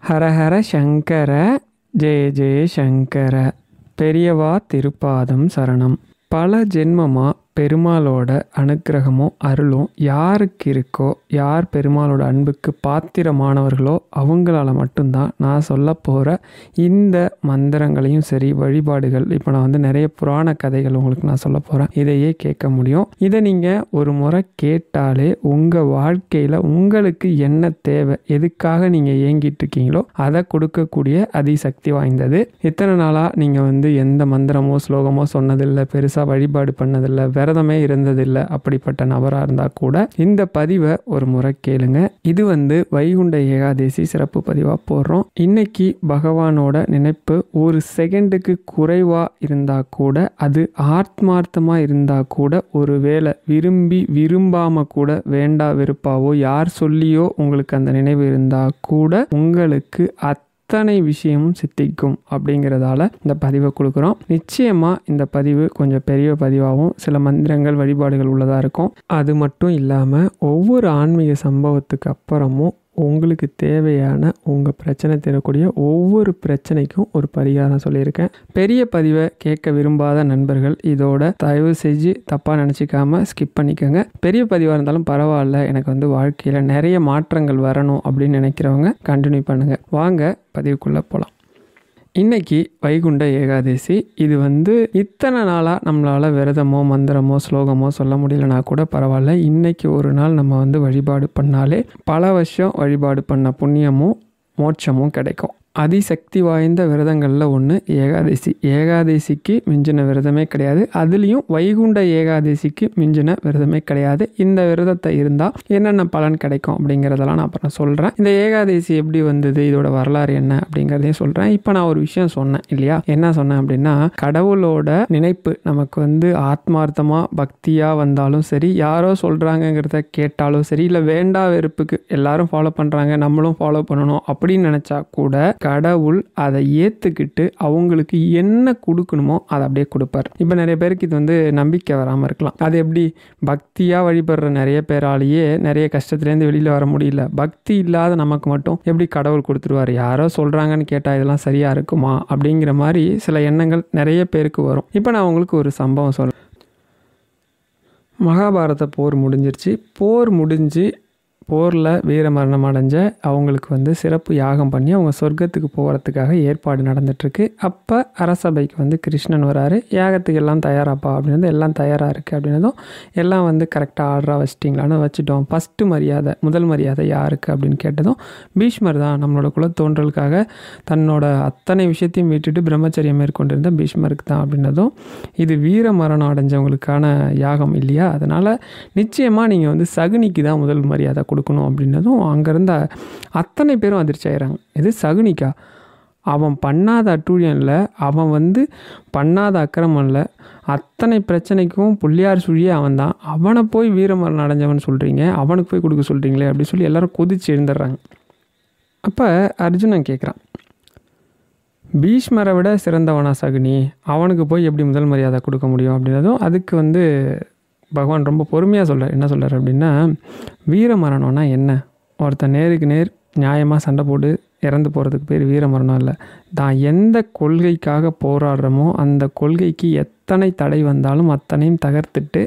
ஹரஹர சங்கர ஜெய ஜெய சங்கர பெரியவா திருப்பாதம் சரணம். பல ஜென்மமாக பெருமாளோட அனுக்கிரகமும் அருளும் யாருக்கு இருக்கோ, யார் பெருமாளோட அன்புக்கு பாத்திரமானவர்களோ அவங்களால மட்டும்தான் நான் சொல்ல போகிற இந்த மந்திரங்களையும் சரி வழிபாடுகள், இப்போ நான் வந்து நிறைய புராண கதைகள் உங்களுக்கு நான் சொல்ல போகிறேன், இதையே கேட்க முடியும். இதை நீங்கள் ஒரு முறை கேட்டாலே உங்கள் வாழ்க்கையில் உங்களுக்கு என்ன தேவை, எதுக்காக நீங்கள் ஏங்கிட்டு இருக்கீங்களோ அதை கொடுக்கக்கூடிய அதிசக்தி வாய்ந்தது. இத்தனை நாளாக நீங்கள் வந்து எந்த மந்திரமோ ஸ்லோகமோ சொன்னதில்லை, பெருசாக வழிபாடு பண்ணதில்லை, விரதமே இருந்ததில்லை, அப்படிப்பட்ட நபராக இருந்தால் கூட இந்த பதிவை ஒரு முறை கேளுங்க. இது வந்து வைகுண்ட ஏகாதசி சிறப்பு பதிவாக போடுறோம். இன்னைக்கு பகவானோட நினைப்பு ஒரு செகண்டுக்கு குறைவாக இருந்தால் கூட, அது ஆத்மார்த்தமாக இருந்தால் கூட, ஒருவேளை விரும்பி விரும்பாமல் கூட வேண்டா வெறுப்பாவோ யார் சொல்லியோ உங்களுக்கு அந்த நினைவு இருந்தால் கூட உங்களுக்கு அத்தனை விஷயமும் சித்திக்கும் அப்படிங்கிறதால இந்த பதிவை கொடுக்குறோம். நிச்சயமாக இந்த பதிவு கொஞ்சம் பெரிய பதிவாகவும் சில மந்திரங்கள் வழிபாடுகள் உள்ளதாக இருக்கும். அது மட்டும் இல்லாமல் ஒவ்வொரு ஆன்மீக சம்பவத்துக்கு அப்புறமும் உங்களுக்கு தேவையான உங்கள் பிரச்சனை தரக்கூடிய ஒவ்வொரு பிரச்சனைக்கும் ஒரு பரிகாரம் சொல்லியிருக்கேன். பெரிய பதிவை கேட்க விரும்பாத நண்பர்கள் இதோட தயவு செஞ்சு தப்பாக நினச்சிக்காம ஸ்கிப் பண்ணிக்கோங்க. பெரிய பதிவாக இருந்தாலும் பரவாயில்ல, எனக்கு வந்து வாழ்க்கையில் நிறைய மாற்றங்கள் வரணும் அப்படின்னு நினைக்கிறவங்க கண்டினியூ பண்ணுங்கள். வாங்க பதிவுக்குள்ளே போகலாம். இன்னைக்கு வைகுண்ட ஏகாதசி. இது வந்து இத்தனை நாளாக நம்மளால் விரதமோ மந்திரமோ ஸ்லோகமோ சொல்ல முடியலனா கூட பரவாயில்ல, இன்னைக்கு ஒரு நாள் நம்ம வந்து வழிபாடு பண்ணாலே பல வருஷம் வழிபாடு பண்ண புண்ணியமும் மோட்சமும் கிடைக்கும். அதிசக்தி வாய்ந்த விரதங்களில் ஒன்று ஏகாதசி. ஏகாதசிக்கு மிஞ்சின விரதமே கிடையாது, அதுலேயும் வைகுண்ட ஏகாதசிக்கு மிஞ்சின விரதமே கிடையாது. இந்த விரதத்தை இருந்தால் என்னென்ன பலன் கிடைக்கும் அப்படிங்கிறதெல்லாம் நான் அப்புறம் சொல்கிறேன். இந்த ஏகாதசி எப்படி வந்தது, இதோட வரலாறு என்ன அப்படிங்கிறதையும் சொல்கிறேன். இப்போ நான் ஒரு விஷயம் சொன்னேன் இல்லையா, என்ன சொன்னேன் அப்படின்னா, கடவுளோட நினைப்பு நமக்கு வந்து ஆத்மார்த்தமாக பக்தியாக வந்தாலும் சரி, யாரோ சொல்கிறாங்கங்கிறத கேட்டாலும் சரி, இல்லை வேண்டா வெறுப்புக்கு எல்லாரும் ஃபாலோ பண்ணுறாங்க நம்மளும் ஃபாலோ பண்ணணும் அப்படின்னு நினச்சா கூட கடவுள் அதை ஏற்றுக்கிட்டு அவங்களுக்கு என்ன கொடுக்கணுமோ அதை அப்படியே கொடுப்பார். இப்போ நிறைய பேருக்கு இது வந்து நம்பிக்கை வராமல் இருக்கலாம். அது எப்படி, பக்தியாக வழிபடுற நிறைய பேராலேயே நிறைய கஷ்டத்துலேருந்து வெளியில் வர முடியல, பக்தி இல்லாத நமக்கு மட்டும் எப்படி கடவுள் கொடுத்துருவார், யாரோ சொல்கிறாங்கன்னு கேட்டால் இதெல்லாம் சரியாக இருக்குமா அப்படிங்கிற மாதிரி சில எண்ணங்கள் நிறைய பேருக்கு வரும். இப்போ நான் உங்களுக்கு ஒரு சம்பவம் சொல்கிறேன். மகாபாரத போர் முடிஞ்சிருச்சு. போர் முடிஞ்சு போரில் வீரமரணம் அடைஞ்ச அவங்களுக்கு வந்து சிறப்பு யாகம் பண்ணி அவங்க சொர்க்கத்துக்கு போகிறதுக்காக ஏற்பாடு நடந்துகிட்ருக்கு. அப்போ அரசபைக்கு வந்து கிருஷ்ணன் வராரு. யாகத்துக்கு எல்லாம் தயாராப்பா அப்படின்னு, எல்லாம் தயாராக இருக்குது அப்படின்னதும், எல்லாம் வந்து கரெக்டாக ஆர்டராக வச்சிட்டிங்களான்னு வச்சுட்டோம். ஃபஸ்ட்டு மரியாதை, முதல் மரியாதை யாருக்கு அப்படின்னு கேட்டதும், பீஷ்மர் தான், நம்மளோட குலத்தோன்றலுக்காக தன்னோட அத்தனை விஷயத்தையும் விட்டுட்டு பிரம்மச்சரியம் மேற்கொண்டிருந்த பீஷ்மருக்கு தான் அப்படின்னதும், இது வீர மரணம் அடைஞ்சவங்களுக்கான யாகம் இல்லையா, அதனால் நிச்சயமாக நீங்கள் வந்து சகுனிக்கு தான் முதல் மரியாதை கொடுக்கணும் அப்படின்னதும், அங்கேருந்த அத்தனை பேரும் அதிர்ச்சி ஆகிறாங்க. இது சகுனிக்கா, அவன் பண்ணாத அட்டூழியம் இல்லை, அவன் வந்து பண்ணாத அக்கிரமம் இல்லை, அத்தனை பிரச்சனைக்கும் புள்ளியார் சுழியே அவன் தான், அவனை போய் வீரமரணம் அடைஞ்சவன் சொல்கிறீங்க, அவனுக்கு போய் கொடுக்க சொல்கிறீங்களே அப்படின்னு சொல்லி எல்லாரும் கொதிச்சு எழுந்துடுறாங்க. அப்போ அர்ஜுனன் கேட்குறான், பீஷ்மரை விட சிறந்தவனா சகுனி, அவனுக்கு போய் எப்படி முதல் மரியாதை கொடுக்க முடியும் அப்படின்னதும், அதுக்கு வந்து பகவான் ரொம்ப பொறுமையாக சொல்கிறார். என்ன சொல்கிறார் அப்படின்னா, வீர மரணம்னா என்ன, ஒருத்தன் நேருக்கு நேர் நியாயமாக சண்டை போட்டு இறந்து போகிறதுக்கு பேர் வீர மரணம் இல்லை. தான் எந்த கொள்கைக்காக போராடுறோமோ அந்த கொள்கைக்கு எத்தனை தடை வந்தாலும் அத்தனையும் தகர்த்துட்டு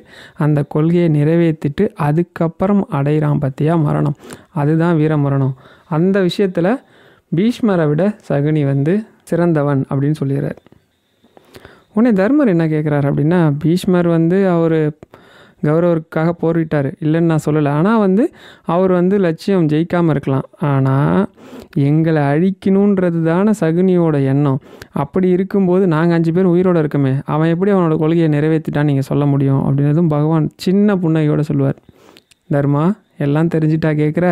அந்த கொள்கையை நிறைவேற்றிட்டு அதுக்கப்புறம் அடைகிறான் பற்றியா மரணம், அதுதான் வீர மரணம். அந்த விஷயத்தில் பீஷ்மரை விட சகுனி வந்து சிறந்தவன் அப்படின்னு சொல்லிடுறார். உடனே தர்மர் என்ன கேட்குறாரு அப்படின்னா, பீஷ்மர் வந்து அவர் கௌரவருக்காக போரிட்டார் இல்லைன்னு நான் சொல்லலை, ஆனால் வந்து அவர் வந்து லட்சியம் ஜெயிக்காமல் இருக்கலாம், ஆனால் எங்களை அழிக்கணுன்றது தானே சகுனியோட எண்ணம். அப்படி இருக்கும்போது நாங்கள் 5 பேர் உயிரோடு இருக்கமே, அவன் எப்படி அவனோட கொள்கையை நிறைவேற்றிட்டான்னு நீங்கள் சொல்ல முடியும் அப்படின்னதும் பகவான் சின்ன புன்னகையோடு சொல்லுவார், தர்மா எல்லாம் தெரிஞ்சிட்டா கேட்குற,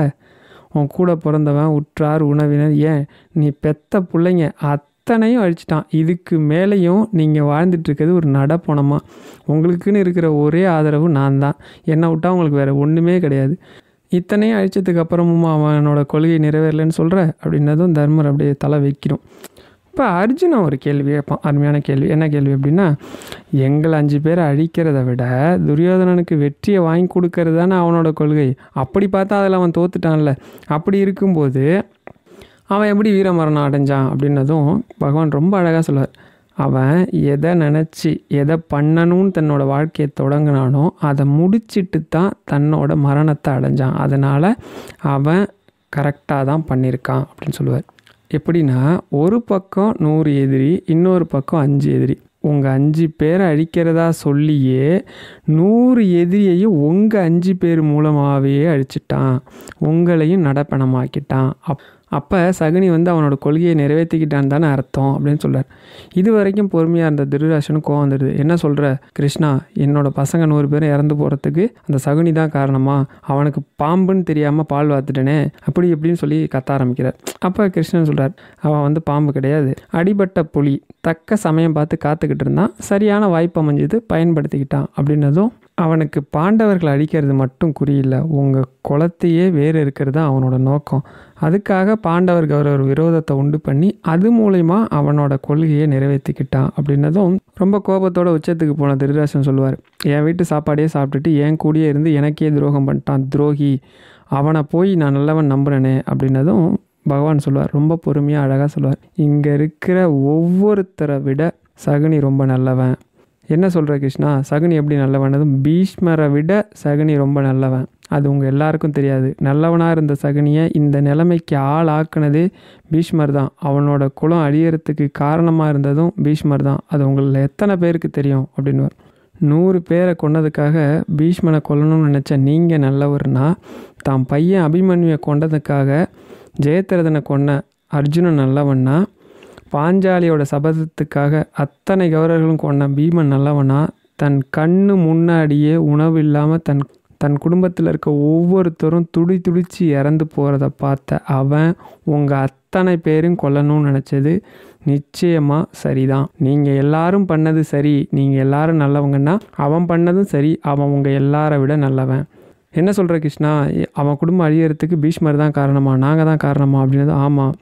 உன் கூட பிறந்தவன் உற்றார் உணவினர் ஏன் நீ பெத்த பிள்ளைங்க அத்தனையும் அழிச்சிட்டான். இதுக்கு மேலேயும் நீங்கள் வாழ்ந்துட்டுருக்கிறது ஒரு நடப்பணமாக, உங்களுக்குன்னு இருக்கிற ஒரே ஆதரவு நான் தான், என்னை விட்டால் உங்களுக்கு வேறு ஒன்றுமே கிடையாது. இத்தனையும் அழிச்சதுக்கு அப்புறமும் அவனோட கொள்கை நிறைவேறலைன்னு சொல்கிற அப்படின்னதும் தர்மர் அப்படியே தலை வைக்கணும். இப்போ அர்ஜுனன் ஒரு கேள்வி கேட்பான், அருமையான கேள்வி. என்ன கேள்வி அப்படின்னா, எங்களை 5 பேரை அழிக்கிறத விட துரியோதனனுக்கு வெற்றியை வாங்கி கொடுக்கறது தானே அவனோட கொள்கை, அப்படி பார்த்தா அதில் அவன் தோத்துட்டான்ல, அப்படி இருக்கும்போது அவன் எப்படி வீரமரணம் அடைஞ்சான் அப்படின்னதும் பகவான் ரொம்ப அழகாக சொல்லுவார். அவன் எதை நினச்சி எதை பண்ணணும்னு தன்னோட வாழ்க்கையை தொடங்கினானோ அதை முடிச்சிட்டு தான் தன்னோட மரணத்தை அடைஞ்சான். அதனால் அவன் கரெக்டாக தான் பண்ணியிருக்கான் அப்படின்னு சொல்லுவார். எப்படின்னா, ஒரு பக்கம் 100 எதிரி, இன்னொரு பக்கம் 5 எதிரி. உங்கள் 5 பேரை அழிக்கிறதா சொல்லியே 100 எதிரியையும் உங்கள் 5 பேர் மூலமாகவே அழிச்சிட்டான், உங்களையும் நடப்பணமாக்கிட்டான். அப்போ சகுனி வந்து அவனோட கொள்கையை நிறைவேற்றிக்கிட்டான்னு தானே அர்த்தம் அப்படின்னு சொல்கிறார். இது வரைக்கும் பொறுமையாக இருந்த திருதராஷ்டிரனுக்கு கோவம் வந்துடுது. என்ன சொல்கிற கிருஷ்ணா, என்னோட பசங்க 100 பேரும் இறந்து போகிறதுக்கு அந்த சகுனி தான் காரணமா? அவனுக்கு பாம்புன்னு தெரியாமல் பால் வாத்துட்டேனே, அப்படி எப்படின்னு சொல்லி கத்த ஆரம்பிக்கிறார். அப்போ கிருஷ்ணன் சொல்கிறார், அவன் வந்து பாம்பு கிடையாது, அடிபட்ட புலி, தக்க சமயம் பார்த்து காத்துக்கிட்டு இருந்தான், சரியான வாய்ப்பு அமைஞ்சது, பயன்படுத்திக்கிட்டான். அப்படின்னதும் அவனுக்கு பாண்டவர்கள் அழிக்கிறது மட்டும் குறியில்லை, உங்கள் குலத்தையே வேறு இருக்கிறது தான் அவனோட நோக்கம். அதுக்காக பாண்டவர் கௌரவர் விரோதத்தை உண்டு பண்ணி அது மூலயமா அவனோட கொள்கையை நிறைவேற்றிக்கிட்டான். அப்படின்னதும் ரொம்ப கோபத்தோட உச்சத்துக்கு போன திருதராஷ்டிரன் சொல்லுவார், என் வீட்டு சாப்பாடையே சாப்பிட்டுட்டு என் கூடயே இருந்து எனக்கே துரோகம் பண்ணிட்டான், துரோகி, அவனை போய் நான் நல்லவன் நம்புறேனே. அப்படின்னதும் பகவான் சொல்லுவார், ரொம்ப பொறுமையாக அழகாக சொல்லுவார், இங்கே இருக்கிற ஒவ்வொருத்தரை விட சகுனி ரொம்ப நல்லவன். என்ன சொல்கிற கிருஷ்ணா, சகுனி எப்படி நல்லவனதும், பீஷ்மரை விட சகுனி ரொம்ப நல்லவன். அது உங்கள் எல்லாருக்கும் தெரியாது. நல்லவனாக இருந்த சகுனியை இந்த நிலைமைக்கு ஆள் ஆக்குனதே பீஷ்மர் தான். அவனோட குலம் அழியறதுக்கு காரணமாக இருந்ததும் பீஷ்மர் தான். அது உங்களில் எத்தனை பேருக்கு தெரியும் அப்படின்னுவார். 100 பேரை கொன்னதுக்காக பீஷ்மனை கொல்லணும்னு நினச்ச நீங்கள் நல்லவர்னா, தான் பையன் அபிமன்யுவை கொண்டதுக்காக ஜெயத்ரதனை கொன்ன அர்ஜுனன் நல்லவன்னா, பாஞ்சாலியோட சபதத்துக்காக அத்தனை கௌரவர்களும் கொண்ட பீமன் நல்லவனா, தன் கண்ணு முன்னாடியே உணவு இல்லாமல் தன் குடும்பத்தில் இருக்க ஒவ்வொருத்தரும் துடிச்சு இறந்து போகிறத பார்த்த அவன் உங்கள் அத்தனை பேரும் கொல்லணும்னு நினச்சது நிச்சயமாக சரிதான். நீங்கள் எல்லாரும் பண்ணது சரி, நீங்கள் எல்லாரும் நல்லவங்கன்னா அவன் பண்ணதும் சரி, அவன் உங்கள் எல்லாரை விட நல்லவன். என்ன சொல்கிற கிருஷ்ணா, அவன் குடும்பம் அழியறதுக்கு பீஷ்மர் தான் காரணமா, நாங்கள் தான் காரணமா அப்படின்னது. ஆமாம்,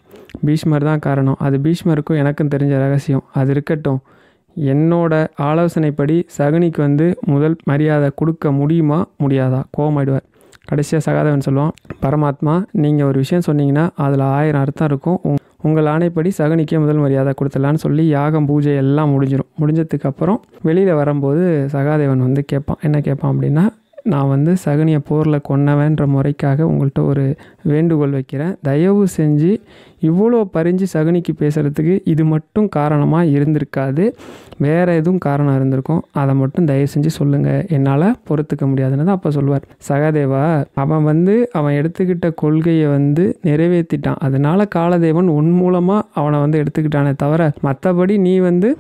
பீஷ்மர் தான் காரணம். அது பீஷ்மருக்கும் எனக்கும் தெரிஞ்ச ரகசியம். அது இருக்கட்டும், என்னோட ஆலோசனைப்படி சகுனிக்கு வந்து முதல் மரியாதை கொடுக்க முடியுமா முடியாதா? கோவமாயிடுவார். கடைசியாக சகாதேவன் சொல்லுவான், பரமாத்மா, நீங்கள் ஒரு விஷயம் சொன்னீங்கன்னா அதில் 1000 அர்த்தம் இருக்கும். உங்கள் ஆணைப்படி சகுனிக்கே முதல் மரியாதை கொடுத்துடலான்னு சொல்லி யாகம் பூஜை எல்லாம் முடிஞ்சதுக்கு அப்புறம் வெளியில் வரும்போது சகாதேவன் வந்து கேட்பான். என்ன கேட்பான் அப்படின்னா, நான் வந்து சகுனியை போரில் கொன்னவன்ற முறைக்காக உங்கள்கிட்ட ஒரு வேண்டுகோள் வைக்கிறேன். தயவு செஞ்சு இவ்வளோ பறிஞ்சு சகுனிக்கு பேசுகிறதுக்கு இது மட்டும் காரணமாக இருந்திருக்காது, வேறு எதுவும் காரணம் இருந்திருக்கும். அதை மட்டும் தயவு செஞ்சு சொல்லுங்கள், என்னால் பொறுத்துக்க முடியாதுன்னு தான் அப்போ சொல்லுவார். சகாதேவா, அவன் எடுத்துக்கிட்ட கொள்கையை வந்து நிறைவேற்றிட்டான். அதனால காலதேவன் உன் மூலமாக அவனை வந்து எடுத்துக்கிட்டானே தவிர மற்றபடி நீ வந்து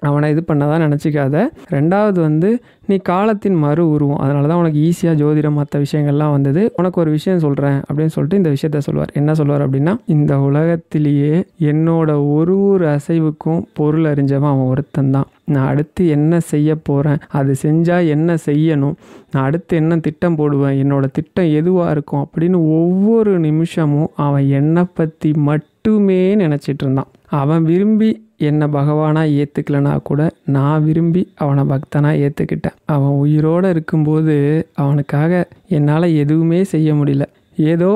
அவனை இது பண்ணதான் நினச்சிக்காத. ரெண்டாவது வந்து நீ காலத்தின் மறு உருவம், அதனால தான் உனக்கு ஈஸியாக ஜோதிடம் மற்ற விஷயங்கள்லாம் வந்தது. உனக்கு ஒரு விஷயம் சொல்கிறேன் அப்படின்னு சொல்லிட்டு இந்த விஷயத்த சொல்லுவார். என்ன சொல்லுவார் அப்படின்னா, இந்த உலகத்திலேயே என்னோட ஒரு அசைவுக்கும் பொருள் அறிஞ்சவன் அவன் ஒருத்தன் தான். நான் அடுத்து என்ன செய்ய போகிறேன், அது செஞ்சால் என்ன செய்யணும், நான் அடுத்து என்ன திட்டம் போடுவேன், என்னோட திட்டம் எதுவாக இருக்கும் அப்படின்னு ஒவ்வொரு நிமிஷமும் அவன் என்னை பற்றி மட்டுமே நினச்சிட்டு இருந்தான். அவன் விரும்பி என்னை பகவானாக ஏற்றுக்கலனா கூட நான் விரும்பி அவனை பக்தனாக ஏற்றுக்கிட்டேன். அவன் உயிரோடு இருக்கும்போது அவனுக்காக என்னால் எதுவுமே செய்ய முடியல. ஏதோ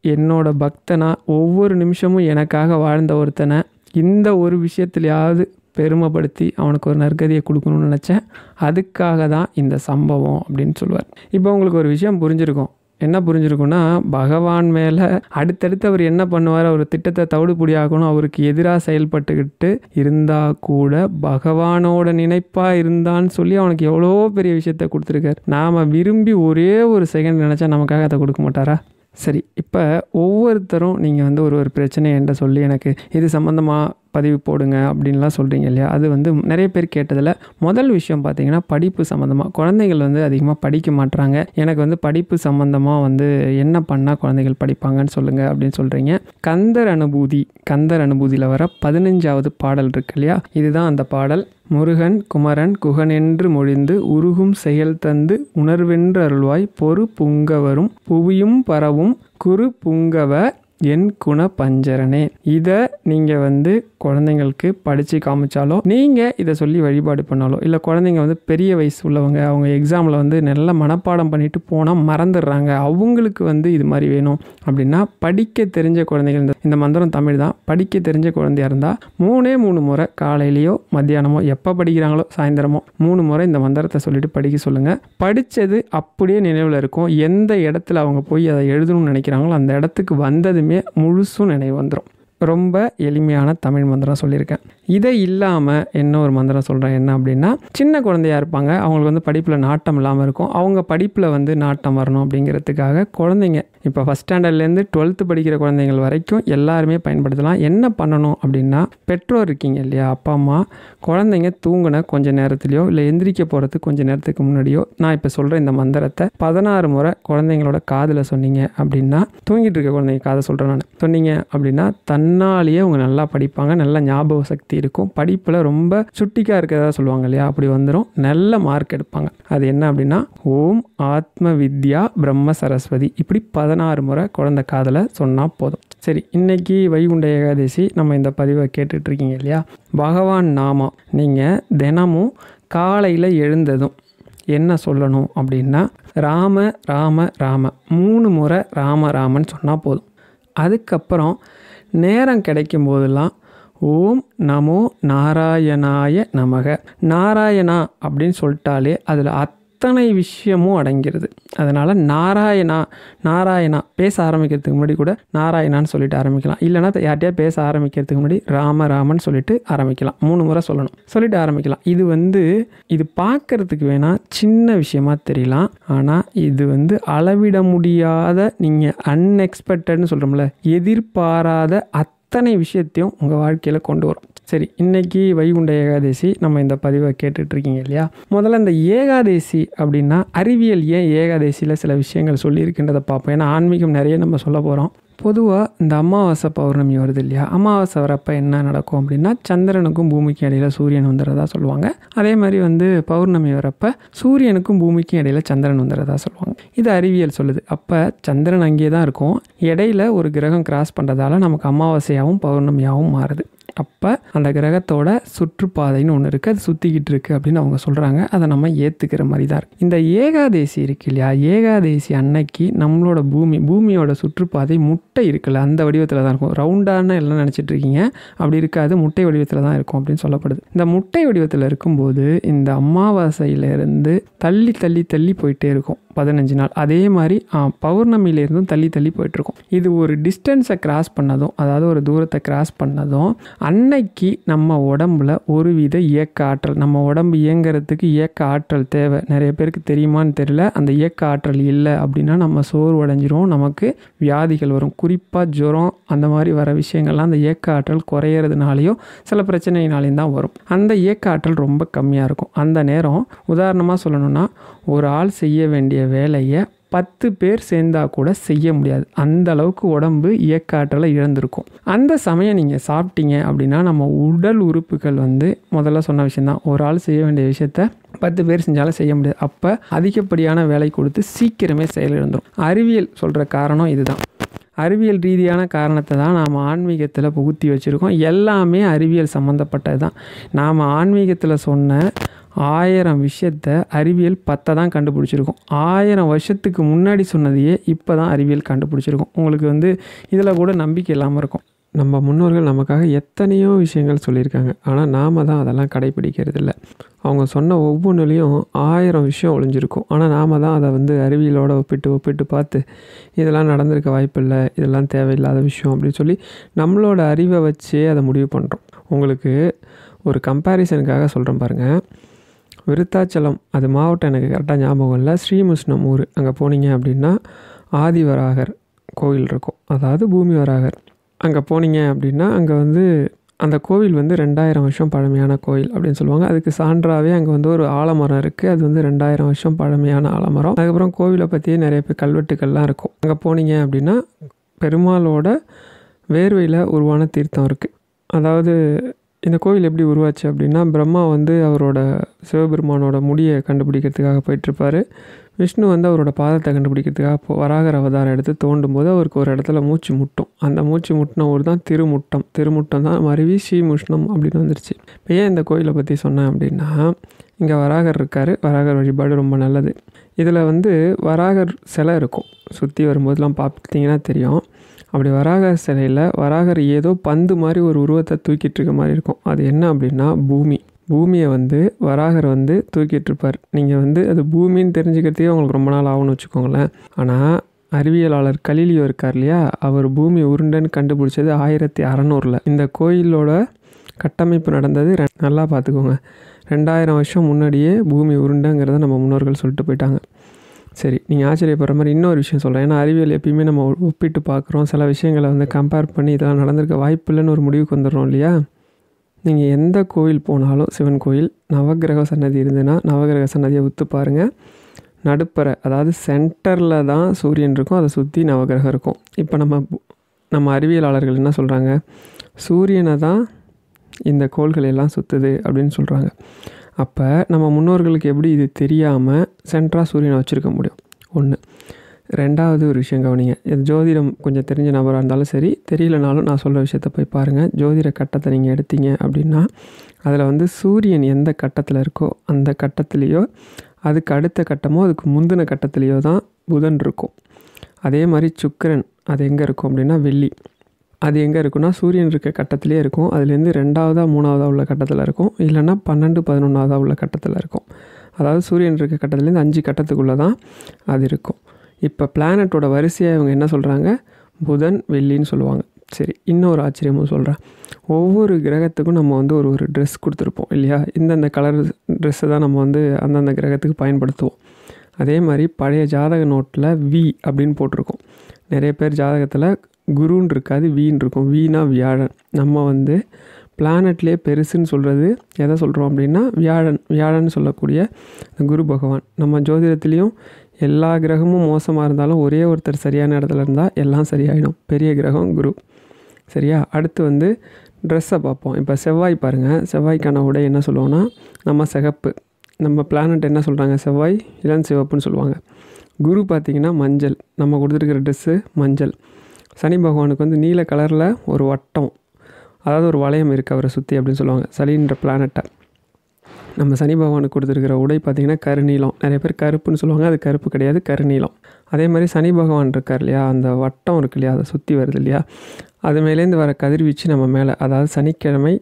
என்னோட பக்தனா ஒவ்வொரு நிமிஷமும் எனக்காக வாழ்ந்த ஒருத்தனை இந்த ஒரு விஷயத்துலையாவது பெருமைப்படுத்தி அவனுக்கு ஒரு நற்கதியை கொடுக்கணும்னு நினச்சேன். அதுக்காக தான் இந்த சம்பவம் அப்படின்னு சொல்லுவார். இப்போ உங்களுக்கு ஒரு விஷயம் புரிஞ்சிருக்கும். என்ன புரிஞ்சிருக்குன்னா, பகவான் மேலே அடுத்தடுத்து அவர் என்ன பண்ணுவார், அவர் திட்டத்தை தவிடுபொடி ஆகணும், அவருக்கு எதிராக செயல்பட்டுக்கிட்டு இருந்தால் கூட பகவானோட நினைப்பாக இருந்தான்னு சொல்லி அவனுக்கு எவ்வளோ பெரிய விஷயத்த கொடுத்துருக்கார். நாம் விரும்பி ஒரே ஒரு செகண்ட் நினச்சா நமக்காக அதை கொடுக்க மாட்டாரா? சரி, இப்போ ஒவ்வொருத்தரும் நீங்கள் வந்து ஒரு பிரச்சனை என்கிட்ட சொல்லி எனக்கு இது சம்மந்தமாக பதிவு போடுங்க அப்படின்லாம் சொல்கிறீங்க இல்லையா? அது வந்து நிறைய பேர் கேட்டதில் முதல் விஷயம் பார்த்தீங்கன்னா, படிப்பு சம்மந்தமாக. குழந்தைகள் வந்து அதிகமாக படிக்க மாட்றாங்க, எனக்கு வந்து படிப்பு சம்மந்தமாக வந்து என்ன பண்ணால் குழந்தைகள் படிப்பாங்கன்னு சொல்லுங்கள் அப்படின்னு சொல்கிறீங்க. கந்தர் அனுபூதியில் வர 15வது பாடல் இருக்கு இல்லையா? இதுதான் அந்த பாடல். முருகன் குமரன் குகனென்று மொழிந்து உருகும் செயல் தந்து உணர்வென்று அருள்வாய் பொறு புங்கவரும் புவியும் பரவும் குரு புங்கவ என் குண பஞ்சரனே. இதை நீங்கள் வந்து குழந்தைங்களுக்கு படித்து காமிச்சாலோ, நீங்கள் இதை சொல்லி வழிபாடு பண்ணாலோ, இல்லை குழந்தைங்க வந்து பெரிய வயசு உள்ளவங்க, அவங்க எக்ஸாமில் வந்து நல்லா மனப்பாடம் பண்ணிட்டு போனால் மறந்துடுறாங்க, அவங்களுக்கு வந்து இது மாதிரி வேணும் அப்படின்னா, படிக்க தெரிஞ்ச குழந்தைகள், இந்த மந்திரம் தமிழ் தான், படிக்க தெரிஞ்ச குழந்தையாக இருந்தால் 3 முறை காலையிலையோ மத்தியானமோ எப்போ படிக்கிறாங்களோ சாயந்தரமோ 3 முறை இந்த மந்திரத்தை சொல்லிட்டு படிக்க சொல்லுங்கள். படித்தது அப்படியே நினைவில் இருக்கும். எந்த இடத்துல அவங்க போய் அதை எழுதணும்னு நினைக்கிறாங்களோ அந்த இடத்துக்கு வந்ததுமே முழுசும் நினைவு வந்துடும். ரொம்ப எளிமையான தமிழ் மந்திரம் சொல்லியிருக்கேன். இதை இல்லாமல் என்ன ஒரு மந்திரம் சொல்கிறேன், என்ன அப்படின்னா, சின்ன குழந்தையாக இருப்பாங்க, அவங்களுக்கு வந்து படிப்பில் நாட்டம் இல்லாமல் இருக்கும். அவங்க படிப்பில் வந்து நாட்டம் வரணும் அப்படிங்கிறதுக்காக குழந்தைங்க இப்போ ஃபஸ்ட் ஸ்டாண்டர்ட்லேருந்து 12th படிக்கிற குழந்தைங்கள் வரைக்கும் எல்லாருமே பயன்படுத்தலாம். என்ன பண்ணணும் அப்படின்னா, பெற்றோர் இருக்கீங்க இல்லையா, அப்பா அம்மா, குழந்தைங்க தூங்கின கொஞ்சம் நேரத்துலையோ இல்லை எந்திரிக்க போகிறதுக்கு கொஞ்சம் நேரத்துக்கு முன்னாடியோ நான் இப்போ சொல்கிற இந்த மந்திரத்தை 16 முறை குழந்தைங்களோட காதில் சொன்னீங்க அப்படின்னா, தூங்கிட்டு இருக்க குழந்தைங்க காதை சொல்கிறேன் நான், சொன்னீங்க அப்படின்னா தன்னாலேயே அவங்க நல்லா படிப்பாங்க, நல்ல ஞாபக சக்தி இருக்கும், படிப்பில் ரொம்ப சுட்டிக்காக இருக்கிறதா சொல்லுவாங்க இல்லையா, அப்படி வந்துடும், நல்ல மார்க் எடுப்பாங்க. அது என்ன அப்படின்னா, ஓம் ஆத்ம வித்யா பிரம்ம சரஸ்வதி, இப்படி 16 முறை குழந்தை காதில் சொன்னால் போதும். சரி, இன்றைக்கி வைகுண்ட ஏகாதசி, நம்ம இந்த பதிவை கேட்டுட்ருக்கீங்க இல்லையா, பகவான் நாமம் நீங்கள் தினமும் காலையில் எழுந்ததும் என்ன சொல்லணும் அப்படின்னா, ராம ராம ராம 3 முறை ராம ராமன் சொன்னால் போதும். அதுக்கப்புறம் நேரம் கிடைக்கும் போதெல்லாம் ஓம் நமோ நாராயணாய நமக, நாராயணா அப்படின்னு சொல்லிட்டாலே அதில் அத்தனை விஷயமும் அடங்கிறது. அதனால் நாராயணா பேச ஆரம்பிக்கிறதுக்கு முன்னாடி கூட நாராயணான்னு சொல்லிட்டு ஆரம்பிக்கலாம். இல்லைனா யார்கிட்டயா பேச ஆரம்பிக்கிறதுக்கு முன்னாடி ராமன் சொல்லிட்டு ஆரம்பிக்கலாம். 3 முறை சொல்லணும், சொல்லிட்டு ஆரம்பிக்கலாம். இது பார்க்கறதுக்கு வேணால் சின்ன விஷயமா தெரியலாம், ஆனால் இது வந்து அளவிட முடியாத, நீங்கள் அன்எக்ஸ்பெக்டட்னு சொல்கிறோம்ல, எதிர்பாராத அத்தனை விஷயத்தையும் உங்கள் வாழ்க்கையில் கொண்டு வரும். சரி, இன்றைக்கி வைகுண்ட ஏகாதசி, நம்ம இந்த பதிவை கேட்டுட்ருக்கீங்க இல்லையா, முதல்ல இந்த ஏகாதசி அப்படின்னா அறிவியல் ஏன் ஏகாதசியில் சில விஷயங்கள் சொல்லியிருக்கின்றதை பார்ப்போம். ஏன்னா ஆன்மீகம் நிறைய நம்ம சொல்ல போகிறோம். பொதுவாக இந்த அமாவாசை பௌர்ணமி வருது இல்லையா, அமாவாசை வரப்போ என்ன நடக்கும் அப்படின்னா, சந்திரனுக்கும் பூமிக்கும் இடையில் சூரியன் வந்துடுறதா சொல்லுவாங்க. அதே மாதிரி வந்து பௌர்ணமி வரப்போ சூரியனுக்கும் பூமிக்கும் இடையில் சந்திரன் வந்துடுறதா சொல்லுவாங்க. இது அறிவியல் சொல்லுது. அப்போ சந்திரன் அங்கேயே தான் இருக்கும், இடையில ஒரு கிரகம் கிராஸ் பண்ணுறதால நமக்கு அமாவாசையாகவும் பௌர்ணமியாகவும் மாறுது. அப்போ அந்த கிரகத்தோட சுற்றுப்பாதைன்னு ஒன்று இருக்குது, அது சுற்றிக்கிட்டு இருக்குது அப்படின்னு அவங்க சொல்கிறாங்க. அதை நம்ம ஏற்றுக்கிற மாதிரி தான் இருக்குது. இந்த ஏகாதசி இருக்கு இல்லையா, ஏகாதசி அன்னைக்கு நம்மளோட பூமியோட சுற்றுப்பாதை முட்டை இருக்குல்ல, அந்த வடிவத்தில் தான் இருக்கும். ரவுண்டான எல்லாம் நினச்சிட்டு இருக்கீங்க, அப்படி இருக்காது, முட்டை வடிவத்தில் தான் இருக்கும் அப்படின்னு சொல்லப்படுது. இந்த முட்டை வடிவத்தில் இருக்கும்போது இந்த அமாவாசையிலேருந்து தள்ளி தள்ளி தள்ளி போயிட்டே இருக்கும் 15 நாள். அதே மாதிரி பௌர்ணமியிலேருந்தும் தள்ளி தள்ளி போயிட்டுருக்கும். இது ஒரு டிஸ்டன்ஸை கிராஸ் பண்ணதும், அதாவது ஒரு தூரத்தை கிராஸ் பண்ணதும், அன்னைக்கு நம்ம உடம்புல ஒரு வித இயக்க ஆற்றல், நம்ம உடம்பு இயங்கிறதுக்கு இயக்க ஆற்றல் தேவை. நிறைய பேருக்கு தெரியுமான்னு தெரியல. அந்த இயக்க ஆற்றல் இல்லை அப்படின்னா நம்ம சோர்வடைஞ்சிரும், நமக்கு வியாதிகள் வரும். குறிப்பாக ஜுரம் அந்த மாதிரி வர விஷயங்கள்லாம் அந்த இயக்க ஆற்றல் குறையிறதுனாலையும் சில பிரச்சனையினாலையும் தான் வரும். அந்த இயக்க ஆற்றல் ரொம்ப கம்மியாக இருக்கும். அந்த நேரம் உதாரணமாக சொல்லணும்னா, ஒரு ஆள் செய்ய வேண்டிய வேலையை 10 பேர் சேர்ந்தா கூட செய்ய முடியாது. அந்த அளவுக்கு உடம்பு இயக்க ஆற்றலை இழந்திருக்கும். அந்த சமயம் நீங்கள் சாப்பிட்டீங்க அப்படின்னா, நம்ம உடல் உறுப்புகள் வந்து முதல்ல சொன்ன விஷயந்தான், ஒரு ஆள் செய்ய வேண்டிய விஷயத்த 10 பேர் செஞ்சாலும் செய்ய முடியாது. அப்போ அதிகப்படியான வேலை கொடுத்து சீக்கிரமே செயலிழந்துடும். அறிவியல் சொல்கிற காரணம் இதுதான். அறிவியல் ரீதியான காரணத்தை தான் நாம் ஆன்மீகத்தில் புகுத்தி வச்சுருக்கோம். எல்லாமே அறிவியல் சம்மந்தப்பட்டது தான். நாம் ஆன்மீகத்தில் சொன்ன 1000 விஷயத்தை அறிவியல் 10 தான் கண்டுபிடிச்சிருக்கோம். 1000 வருஷத்துக்கு முன்னாடி சொன்னதையே இப்போ தான் அறிவியல் கண்டுபிடிச்சிருக்கோம். உங்களுக்கு வந்து இதில் கூட நம்பிக்கை இல்லாமல் இருக்கும். நம்ம முன்னோர்கள் நமக்காக எத்தனையோ விஷயங்கள் சொல்லியிருக்காங்க, ஆனால் நாம் தான் அதெல்லாம் கடைப்பிடிக்கிறது இல்லை. அவங்க சொன்ன ஒவ்வொன்றுலேயும் 1000 விஷயம் ஒளிஞ்சிருக்கும், ஆனால் நாம் தான் அதை வந்து அறிவியலோடு ஒப்பிட்டு பார்த்து இதெல்லாம் நடந்திருக்க வாய்ப்பில்லை, இதெல்லாம் தேவையில்லாத விஷயம் அப்படின்னு சொல்லி நம்மளோட அறிவை வச்சே அதை முடிவு பண்ணுறோம். உங்களுக்கு ஒரு கம்பேரிசனுக்காக சொல்கிறேன் பாருங்கள். விருத்தாச்சலம், அது மாவட்டம் எனக்கு கரெக்டாக ஞாபகம் இல்லை, ஸ்ரீமுஷ்ணம் ஊர், அங்கே போனீங்க அப்படின்னா ஆதிவராகர் கோவில் இருக்கும், அதாவது பூமி வராகர். அங்கே போனீங்க அப்படின்னா அங்கே வந்து அந்த கோவில் வந்து 2000 வருஷம் பழமையான கோவில் அப்படின்னு சொல்லுவாங்க. அதுக்கு சான்றாகவே அங்கே வந்து ஒரு ஆலமரம் இருக்குது, அது வந்து 2000 வருஷம் பழமையான ஆலமரம். அதுக்கப்புறம் கோவிலை பற்றியே நிறைய பேர் கல்வெட்டுக்கள்லாம் இருக்கும். அங்கே போனீங்க அப்படின்னா பெருமாளோட வேர்வையில் உருவான தீர்த்தம் இருக்குது. அதாவது இந்த கோவில் எப்படி உருவாச்சு அப்படின்னா, பிரம்மா வந்து அவரோட சிவபெருமானோட முடியை கண்டுபிடிக்கிறதுக்காக போயிட்டுருப்பார். விஷ்ணு வந்து அவரோட பாதத்தை கண்டுபிடிக்கிறதுக்காக வராகர் அவதாரம் எடுத்து தோண்டும் போது அவருக்கு ஒரு இடத்துல மூச்சு முட்டும். அந்த மூச்சு முட்டின ஊர் தான் திருமுட்டம். திருமுட்டம் தான் மருவி ஸ்ரீமுஷ்ணம் அப்படின்னு வந்துருச்சு. இப்போ ஏன் இந்த கோயிலை பற்றி சொன்னேன் அப்படின்னா, இங்கே வராகர் இருக்கார். வராகர் வழிபாடு ரொம்ப நல்லது. இதில் வந்து வராகர் சிலை இருக்கும். சுற்றி வரும்போதெல்லாம் பார்த்தீங்கன்னா தெரியும். அப்படி வராகர் சிலையில் வராகர் ஏதோ பந்து மாதிரி ஒரு உருவத்தை தூக்கிட்டு இருக்க மாதிரி இருக்கும். அது என்ன அப்படின்னா பூமியை வந்து வராகர் வந்து தூக்கிட்டு இருப்பார். நீங்கள் வந்து அது பூமின்னு தெரிஞ்சுக்கிறதுக்கே உங்களுக்கு ரொம்ப நாள் ஆகும்னு வச்சுக்கோங்களேன். ஆனால் அறிவியலாளர் கலீலியோ இருக்கார் இல்லையா, அவர் பூமி உருண்டைன்னு கண்டுபிடிச்சது 1600. இந்த கோயிலோட கட்டமைப்பு நடந்தது நல்லா பார்த்துக்கோங்க, 2000 வருஷம் முன்னாடியே பூமி உருண்டைங்கிறத நம்ம முன்னோர்கள் சொல்லிட்டு போயிட்டாங்க. சரி, நீங்கள் ஆச்சரியப்படுற மாதிரி இன்னொரு விஷயம் சொல்கிறேன். ஏன்னா அறிவியல் எப்பயுமே நம்ம ஒப்பிட்டு பார்க்குறோம். சில விஷயங்களை வந்து கம்பேர் பண்ணி இதெல்லாம் நடந்திருக்க வாய்ப்பு இல்லைன்னு ஒரு முடிவுக்கு வந்துடுறோம் இல்லையா. நீங்கள் எந்த கோயில் போனாலும், சிவன் கோயில், நவகிரக சன்னதி இருந்ததுன்னா நவகிரக சன்னதியை உத்து பாருங்கள். நடுப்பறை, அதாவது சென்டரில் தான் சூரியன் இருக்கும், அதை சுற்றி நவகிரகம் இருக்கும். இப்போ நம்ம அறிவியலாளர்கள் என்ன சொல்கிறாங்க, சூரியனை தான் இந்த கோள்கள் எல்லாம் சுற்றுது அப்படின்னு சொல்கிறாங்க. அப்போ நம்ம முன்னோர்களுக்கு எப்படி இது தெரியாமல் சென்ட்ராக சூரியனை வச்சுருக்க முடியும்? ஒன்று. ரெண்டாவது ஒரு விஷயம் கவனிங்க. இது ஜோதிடம் கொஞ்சம் தெரிஞ்ச நபராக இருந்தாலும் சரி, தெரியலனாலும் நான் சொல்கிற விஷயத்த போய் பாருங்கள். ஜோதிட கட்டத்தை நீங்கள் எடுத்தீங்க அப்படின்னா அதில் வந்து சூரியன் எந்த கட்டத்தில் இருக்கோ அந்த கட்டத்துலேயோ, அதுக்கு அடுத்த கட்டமோ அதுக்கு முந்தின கட்டத்துலேயோ தான் புதன் இருக்கும். அதே மாதிரி சுக்கிரன் அது எங்கே இருக்கும் அப்படின்னா வெள்ளி. அது எங்கே இருக்குன்னா சூரியன் இருக்க கட்டத்திலே இருக்கும். அதுலேருந்து 2ஆவதா 3ஆவதாக உள்ள கட்டத்தில் இருக்கும். இல்லைன்னா 12, 11ஆவதாக உள்ள கட்டத்தில் இருக்கும். அதாவது சூரியன் இருக்க கட்டத்துலேருந்து 5 கட்டத்துக்குள்ளே தான் அது இருக்கும். இப்போ பிளானட்டோட வரிசையாக இவங்க என்ன சொல்கிறாங்க, புதன் வெள்ளின்னு சொல்லுவாங்க. சரி, இன்னொரு ஆச்சரியமும் சொல்கிறேன். ஒவ்வொரு கிரகத்துக்கும் நம்ம வந்து ஒரு ட்ரெஸ் கொடுத்துருப்போம் இல்லையா. இந்தந்த கலர் ட்ரெஸ்ஸை தான் நம்ம வந்து அந்தந்த கிரகத்துக்கு பயன்படுத்துவோம். அதே மாதிரி பழைய ஜாதக நோட்டில் வி அப்படின்னு போட்டிருக்கோம். நிறைய பேர் ஜாதகத்தில் குருன்னு இருக்காது, வீன்னு இருக்கும். வீணா வியாழன். நம்ம வந்து பிளானட்லேயே பெருசுன்னு சொல்கிறது எதை சொல்கிறோம் அப்படின்னா வியாழன் சொல்லக்கூடிய குரு பகவான். நம்ம ஜோதிடத்துலேயும் எல்லா கிரகமும் மோசமாக இருந்தாலும் ஒரே ஒருத்தர் சரியான இடத்துல இருந்தால் எல்லாம் சரியாயிடும். பெரிய கிரகம் குரு. சரியா? அடுத்து வந்து ட்ரெஸ்ஸை பார்ப்போம். இப்போ செவ்வாய் பாருங்கள். செவ்வாய்க்கான உடை என்ன சொல்லுவோன்னா நம்ம சிகப்பு. நம்ம பிளானட் என்ன சொல்கிறாங்க, செவ்வாய் இளம் சிவப்புன்னு சொல்லுவாங்க. குரு பார்த்திங்கன்னா மஞ்சள். நம்ம கொடுத்துருக்கிற ட்ரெஸ்ஸு மஞ்சள். சனி பகவானுக்கு வந்து நீல கலரில் ஒரு வட்டம், அதாவது ஒரு வளையம் இருக்குது அவரை சுற்றி அப்படின்னு சொல்லுவாங்க, சனின்ற பிளானட்டை. நம்ம சனி பகவானுக்கு கொடுத்துருக்கிற உடை பார்த்திங்கன்னா கருநீலம். நிறைய பேர் கருப்புன்னு சொல்லுவாங்க, அது கருப்பு கிடையாது, கருநீலம். அதே மாதிரி சனி பகவான் இருக்கார் இல்லையா, அந்த வட்டம் இருக்கு இல்லையா, அதை சுற்றி வருது இல்லையா, அது மேலேருந்து வர கதிர்வீச்சு நம்ம மேலே, அதாவது சனிக்கிழமை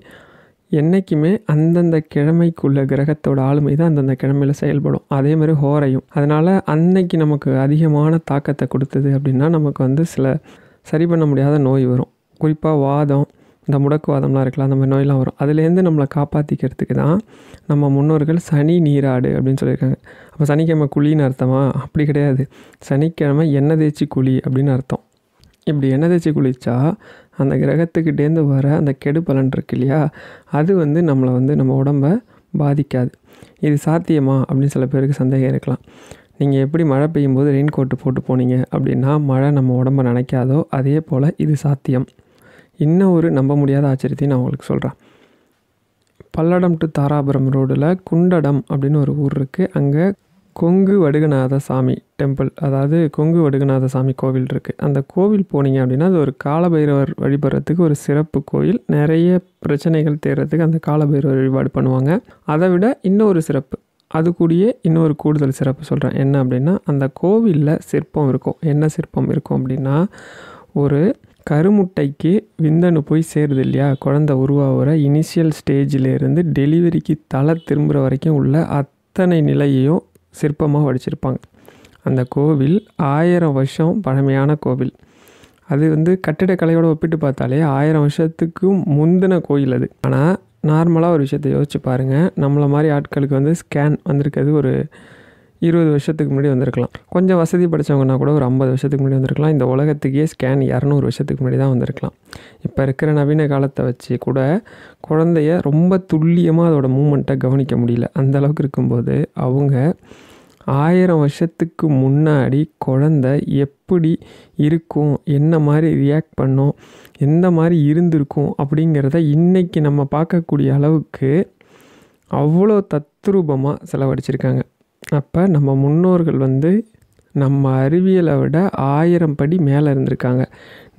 என்றைக்குமே அந்தந்த கிழமைக்குள்ள கிரகத்தோட ஆளுமை தான் அந்தந்த கிழமையில் செயல்படும். அதே மாதிரி ஹோரையும். அதனால் அன்னைக்கு நமக்கு அதிகமான தாக்கத்தை கொடுத்தது அப்படின்னா நமக்கு வந்து சில சரி பண்ண முடியாத நோய் வரும். குறிப்பாக வாதம், இந்த முடக்குவாதம்லாம் இருக்கலாம், அந்த மாதிரி நோயெலாம் வரும். அதுலேருந்து நம்மளை காப்பாற்றிக்கிறதுக்கு தான் நம்ம முன்னோர்கள் சனி நீராடு அப்படின்னு சொல்லியிருக்காங்க. அப்போ சனிக்கிழமை குழின்னு அர்த்தமா? அப்படி கிடையாது. சனிக்கிழமை எண்ணெய் தேய்ச்சி குழி அப்படின்னு அர்த்தம். இப்படி எண்ணெய் தேய்ச்சி குளித்தா அந்த கிரகத்துக்கிட்டேருந்து வர அந்த கெடு பலன் இருக்கு இல்லையா, அது வந்து நம்மளை வந்து நம்ம உடம்பை பாதிக்காது. இது சாத்தியமா அப்படின்னு சில பேருக்கு சந்தேகம் இருக்கலாம். நீங்கள் எப்படி மழை பெய்யும் போது ரெயின் கோட்டு போட்டு போனீங்க அப்படின்னா மழை நம்ம உடம்பை நனைக்காதோ, அதே போல் இது சாத்தியம். இன்னும் ஒரு நம்ப முடியாத ஆச்சரியத்தையும் நான் உங்களுக்கு சொல்கிறேன். பல்லடம் டு தாராபுரம் ரோடில் குண்டடம் அப்படின்னு ஒரு ஊர் இருக்குது. அங்கே கொங்கு வடுகநாத சாமி டெம்பிள், அதாவது கொங்கு வடுகநாத சாமி கோவில் இருக்குது. அந்த கோவில் போனீங்க அப்படின்னா அது ஒரு காலபைரவர் வழிபடுறதுக்கு ஒரு சிறப்பு கோயில். நிறைய பிரச்சனைகள் தேர்றதுக்கு அந்த காலபைரவர் வழிபாடு பண்ணுவாங்க. அதை விட இன்னொரு சிறப்பு, அது கூடயே இன்னொரு கூடுதல் சிறப்பு சொல்கிறேன். என்ன அப்படின்னா, அந்த கோவிலில் சிற்பம் இருக்கும். என்ன சிற்பம் இருக்கும் அப்படின்னா, ஒரு கருமுட்டைக்கு விந்தணு போய் சேருது இல்லையா, குழந்தை உருவாகிற இனிஷியல் ஸ்டேஜிலேருந்து டெலிவரிக்கு தலை திரும்புகிற வரைக்கும் உள்ள அத்தனை நிலையையும் சிற்பமாக வடிச்சிருப்பாங்க. அந்த கோவில் 1000 வருஷம் பழமையான கோவில். அது வந்து கட்டிடக்கலையோடு ஒப்பிட்டு பார்த்தாலே 1000 வருஷத்துக்கும் முந்தின கோயில் அது. ஆனால் நார்மலாக ஒரு விஷயத்தை யோசிச்சு பாருங்கள். நம்மளை மாதிரி ஆட்களுக்கு வந்து ஸ்கேன் வந்திருக்கிறது ஒரு 20 வருஷத்துக்கு முன்னாடி வந்திருக்கலாம். கொஞ்சம் வசதி படைத்தவங்கன்னா கூட ஒரு 50 வருஷத்துக்கு முன்னாடி வந்திருக்கலாம். இந்த உலகத்துக்கே ஸ்கேன் 200 வருஷத்துக்கு முன்னாடி தான் வந்திருக்கலாம். இப்போ இருக்கிற நவீன காலத்தை வச்சு கூட குழந்தைய ரொம்ப துல்லியமாக அதோட மூமெண்ட்டை கவனிக்க முடியல. அந்தளவுக்கு இருக்கும்போது அவங்க 1000 வருஷத்துக்கு முன்னாடி குழந்தை எப்படி இருக்கும், என்ன மாதிரி ரியாக்ட் பண்ணும், எந்த மாதிரி இருந்திருக்கும் அப்படிங்கிறத இன்றைக்கி நம்ம பார்க்கக்கூடிய அளவுக்கு அவ்வளோ தத்ரூபமாக செலவழிச்சிருக்காங்க. அப்போ நம்ம முன்னோர்கள் நம்ம அறிவியலை விட 1000 படி மேலே இருந்திருக்காங்க.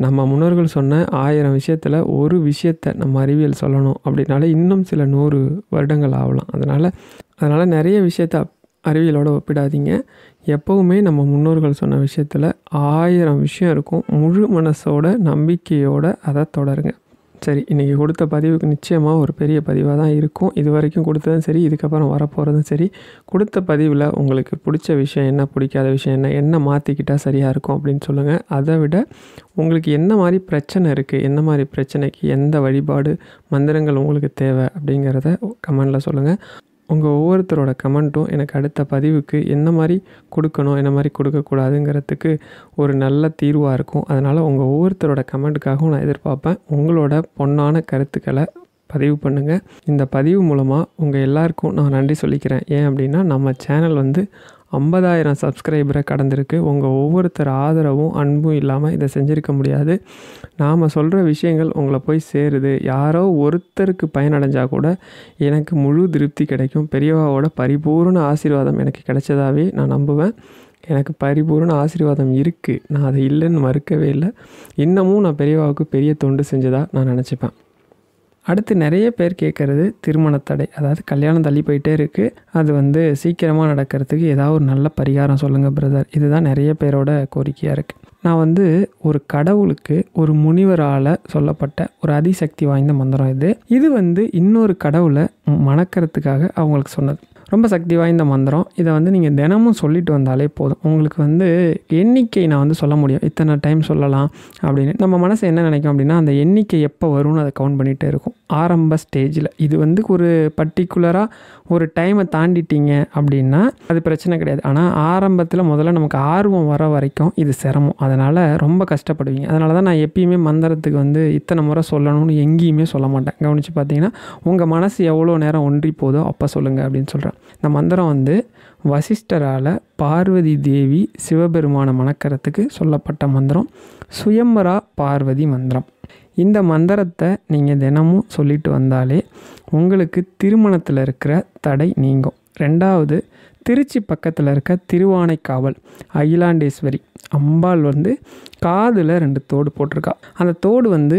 நம்ம முன்னோர்கள் சொன்ன 1000 விஷயத்தில் ஒரு விஷயத்தை நம்ம அறிவியல் சொல்லணும் அப்படின்னால இன்னும் சில 100 வருடங்கள் ஆகலாம். அதனால் நிறைய விஷயத்த அறிவியலோடு ஒப்பிடாதீங்க. எப்போவுமே நம்ம முன்னோர்கள் சொன்ன விஷயத்தில் 1000 விஷயம் இருக்கும். முழு மனசோட நம்பிக்கையோடு அதை தொடருங்க. சரி, இன்றைக்கி கொடுத்த பதிவுக்கு நிச்சயமாக ஒரு பெரிய பதிவாக தான் இருக்கும். இது வரைக்கும் கொடுத்ததும் சரி, இதுக்கப்புறம் வரப்போகிறதும் சரி, கொடுத்த பதிவில் உங்களுக்கு பிடிச்ச விஷயம் என்ன, பிடிக்காத விஷயம் என்ன மாற்றிக்கிட்டால் சரியாக இருக்கும் அப்படின்னு சொல்லுங்கள். அதை விட உங்களுக்கு என்ன மாதிரி பிரச்சனை இருக்குது, என்ன மாதிரி பிரச்சனைக்கு எந்த வழிபாடு மந்திரங்கள் உங்களுக்கு தேவை அப்படிங்கிறத கமெண்டில் சொல்லுங்கள். உங்கள் ஒவ்வொருத்தரோட கமெண்ட்டும் எனக்கு அடுத்த பதிவுக்கு என்ன மாதிரி கொடுக்கணும், என்ன மாதிரி கொடுக்கக்கூடாதுங்கிறதுக்கு ஒரு நல்ல தீர்வாக இருக்கும். அதனால் உங்கள் ஒவ்வொருத்தரோட கமெண்ட்டுக்காகவும் நான் எதிர்பார்ப்பேன். உங்களோட பொன்னான கருத்துக்களை பதிவு பண்ணுங்கள். இந்த பதிவு மூலமாக உங்கள் எல்லாருக்கும் நான் நன்றி சொல்லிக்கிறேன். ஏன் அப்படின்னா நம்ம சேனல் 50,000 சப்ஸ்கிரைபரை கடந்திருக்கு. உங்கள் ஒவ்வொருத்தர் ஆதரவும் அன்பும் இல்லாமல் இதை செஞ்சுருக்க முடியாது. நாம் சொல்கிற விஷயங்கள் உங்களை போய் சேருது. யாரோ ஒருத்தருக்கு பயனடைஞ்சால் கூட எனக்கு முழு திருப்தி கிடைக்கும். பெரியவாவோட பரிபூர்ண ஆசீர்வாதம் எனக்கு கிடைச்சதாகவே நான் நம்புவேன். எனக்கு பரிபூர்ண ஆசீர்வாதம் இருக்குது. நான் அதை இல்லைன்னு மறுக்கவே இல்லை. இன்னமும் நான் பெரியவாவுக்கு பெரிய தொண்டு செஞ்சதாக நான் நினச்சிப்பேன். அடுத்து நிறைய பேர் கேட்குறது திருமணத்தடை, அதாவது கல்யாணம் தள்ளி போயிட்டே இருக்குது, அது சீக்கிரமாக நடக்கிறதுக்கு ஏதாவது ஒரு நல்ல பரிகாரம் சொல்லுங்கள் பிரதர். இதுதான் நிறைய பேரோட கோரிக்கையாக இருக்குது. நான் ஒரு கடவுளுக்கு ஒரு முனிவரால் சொல்லப்பட்ட ஒரு அதிசக்தி வாய்ந்த மந்திரம் இது இன்னொரு கடவுளை மணக்கிறதுக்காக அவங்களுக்கு சொன்னது. ரொம்ப சக்தி வாய்ந்த மந்திரம். இதை நீங்கள் தினமும் சொல்லிட்டு வந்தாலே போதும். உங்களுக்கு எண்ணிக்கை நான் சொல்ல முடியும், இத்தனை டைம் சொல்லலாம் அப்படின்னு. நம்ம மனசு என்ன நினைக்கும் அப்படின்னா, அந்த எண்ணிக்கை எப்போ வரும்னு அதை கவுண்ட் பண்ணிகிட்டே இருக்கும். ஆரம்ப ஸ்டேஜில் இது ஒரு பர்டிகுலராக ஒரு டைமை தாண்டிட்டீங்க அப்படின்னா அது பிரச்சனை கிடையாது. ஆனால் ஆரம்பத்தில் முதல்ல நமக்கு ஆர்வம் வர வரைக்கும் இது சிரமம். அதனால் ரொம்ப கஷ்டப்படுவீங்க. அதனால தான் நான் எப்பயுமே மந்திரத்துக்கு இத்தனை முறை சொல்லணும்னு எங்கேயுமே சொல்ல மாட்டேன். கவனித்து பார்த்தீங்கன்னா உங்கள் மனசு எவ்வளோ நேரம் ஒன்றி போதோ அப்போ சொல்லுங்கள் அப்படின்னு சொல்கிறேன். இந்த மந்திரம் வசிஷ்டரால் பார்வதி தேவி சிவபெருமான மணக்கிறதுக்கு சொல்லப்பட்ட மந்திரம் சுயம்பரா பார்வதி மந்திரம். இந்த மந்திரத்தை நீங்கள் தினமும் சொல்லிட்டு வந்தாலே உங்களுக்கு திருமணத்தில் இருக்கிற தடை நீங்கும். ரெண்டாவது, திருச்சி பக்கத்தில் இருக்க திருவானைக்காவல் அகிலாண்டேஸ்வரி அம்பாள் காதில் 2 தோடு போட்டிருக்கா. அந்த தோடு